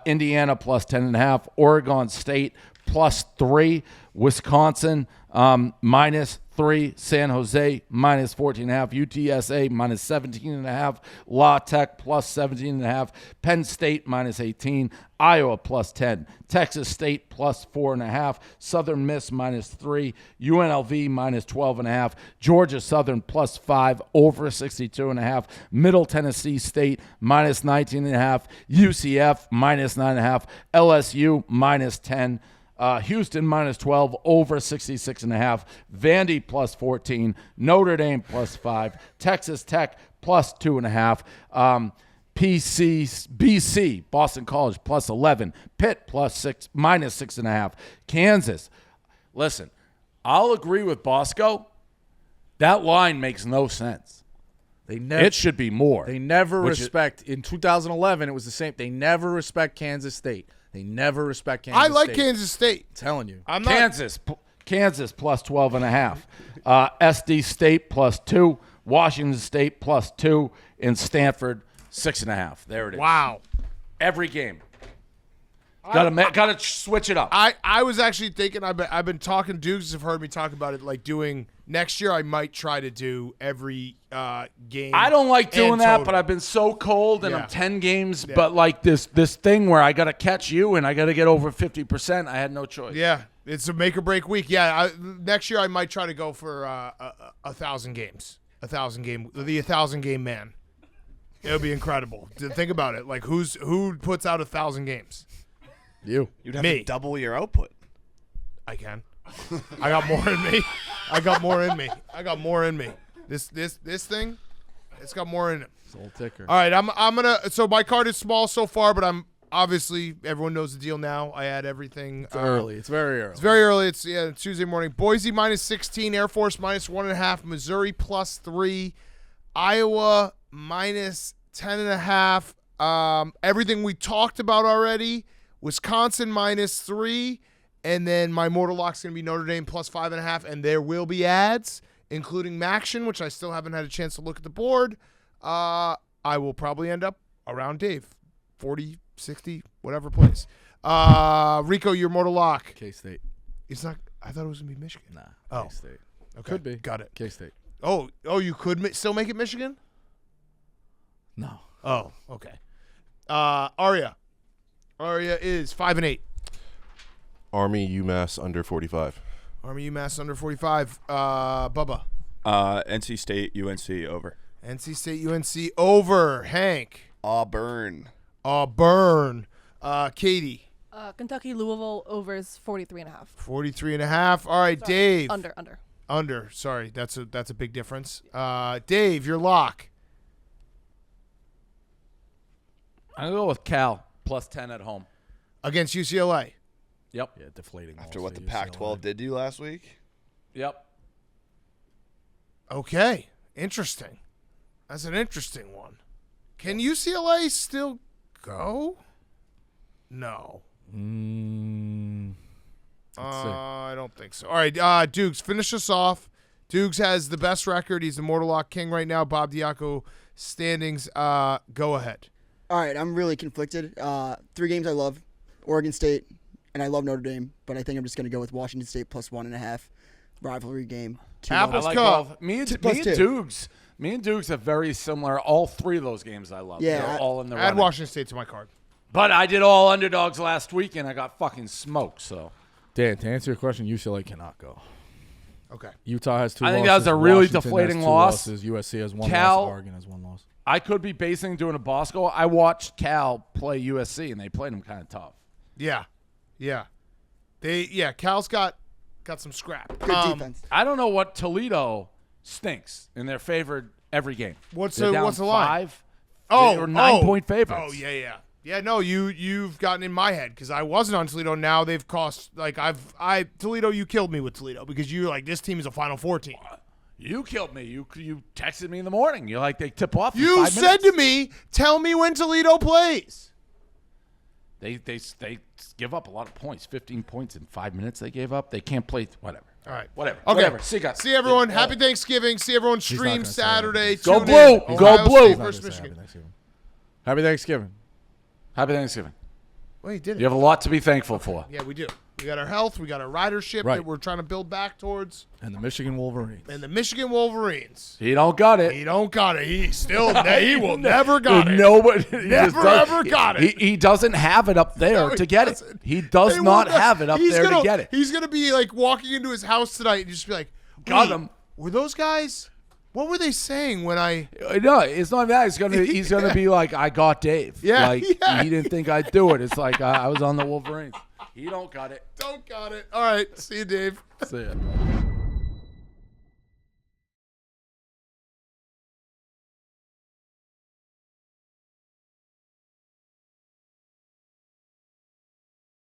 Indiana plus 10.5. Oregon State plus 3. Wisconsin minus 3. San Jose minus 14.5. UTSA minus 17.5. La Tech plus 17.5. Penn State minus 18. Iowa plus 10. Texas State plus 4.5. Southern Miss minus 3. UNLV minus 12.5. Georgia Southern plus 5 over 62.5. Middle Tennessee State minus 19.5. UCF minus 9.5. LSU minus 10. Houston minus 12 over 66.5. Vandy plus 14. Notre Dame plus 5. Texas Tech plus 2.5. BC, Boston College plus 11. Pitt plus 6, minus 6.5. Kansas. Listen, I'll agree with Bosco. That line makes no sense. It should be more. They never respect. In 2011, it was the same. They never respect Kansas State. They never respect Kansas State. I like Kansas State. I'm telling you. I'm not. Kansas plus 12.5. SD State plus 2. Washington State plus 2. And Stanford 6.5. There it is. Wow. Every game. Gotta switch it up. I was actually thinking. I've been talking. Dukes have heard me talk about it. Like doing next year, I might try to do every game. I don't like doing and that, total. but I've been so cold, and Yeah. I'm 10 games. Yeah. But like this thing where I gotta catch you, and I gotta get over 50%. I had no choice. Yeah, it's a make or break week. Yeah, next year I might try to go for 1,000 games. The 1,000 game man. It would be incredible. Think about it. Like who puts out 1,000 games? You. You'd have Me. to double your output. I can. I got more in me. I got more in me. This thing, it's got more in it. Soul ticker. All right, I'm gonna. So my card is small so far, but I'm obviously everyone knows the deal now. I add everything. It's early. It's very early. It's very early. It's Tuesday morning. Boise minus 16. Air Force minus 1.5. Missouri plus 3. Iowa minus 10.5. Everything we talked about already. Wisconsin minus 3. And then my mortal lock's going to be Notre Dame plus 5.5. And there will be ads, including Maction, which I still haven't had a chance to look at the board. I will probably end up around Dave. 40, 60, whatever place. Rico, your mortal lock. K-State. It's not. I thought it was going to be Michigan. Nah. Oh. K-State. Okay. Could be. Got it. K-State. Oh, you could still make it Michigan? No. Oh, okay. Aria is 5-8. Army UMass under 45. Army UMass under 45. Bubba. NC State UNC over. NC State UNC over. Hank. Auburn. Auburn. Katie. Kentucky Louisville overs 43.5. 43.5. All right, Sorry, Dave. Under. Sorry, that's a big difference. Dave, your lock. I'm going to go with Cal, plus 10 at home. Against UCLA. Yep. Yeah, deflating. After what the Pac-12 did to you last week? Yep. Okay. Interesting. That's an interesting one. Can UCLA still go? No. I don't think so. All right, Dukes, finish us off. Dukes has the best record. He's the Mortal Lock King right now. Bob Diaco standings. Go ahead. All right, I'm really conflicted. 3 games I love. Oregon State, and I love Notre Dame, but I think I'm just going to go with Washington State plus 1.5. Rivalry game. Apples I like Cup. both. Me and Dukes are very similar. All 3 of those games I love. Yeah, They're all in the Add running. Washington State to my card. But I did all underdogs last week, and I got fucking smoked, so. Dan, to answer your question, UCLA cannot go. Okay. Utah has 2 I losses. think that was a really Washington deflating has 2 loss. losses. USC has 1 Cal- loss. Oregon has 1 loss. I could be basing doing a Bosco. I watched Cal play USC, and they played them kind of tough. Yeah. Cal's got some scrap. Good defense. I don't know what Toledo stinks, and they're favored every game. What's They're the down line? 5. Oh, they were 9-point favorites. Oh, yeah. Yeah, no, you've gotten in my head because I wasn't on Toledo. Now they've cost Toledo. You killed me with Toledo because you're like, this team is a Final Four team. You killed me. You texted me in the morning. You're like, they tip off. in You 5 said minutes. to me, "Tell me when Toledo plays." They give up a lot of points. 15 points in 5 minutes. They gave up. They can't play. Whatever. All right. Whatever. Okay. Whatever. See you guys. See everyone. Happy Thanksgiving. See everyone not stream gonna say Saturday. Go Tune Blue. in. Go Ohio Blue. State He's not versus gonna say Michigan. Happy Thanksgiving. Happy Thanksgiving. Well, he did it. You have a lot to be thankful for. Yeah, we do. We got our health. We got our ridership Right. that we're trying to build back towards. And the Michigan Wolverines. And the Michigan Wolverines. He don't got it. He don't got it. He still he will never got it. Nobody Never ever got it. He doesn't have it up there No, to get it. doesn't. He does They not will not- have it up he's there gonna, to get it. He's gonna be like walking into his house tonight and just be like, Got "Wait, him. Were those guys? What were they saying when I?" No, it's not that. He's gonna be like, I got Dave. Yeah, Like yeah. he didn't think I'd do it. It's like I was on the Wolverines. He don't got it. Don't got it. All right. See you, Dave. See ya.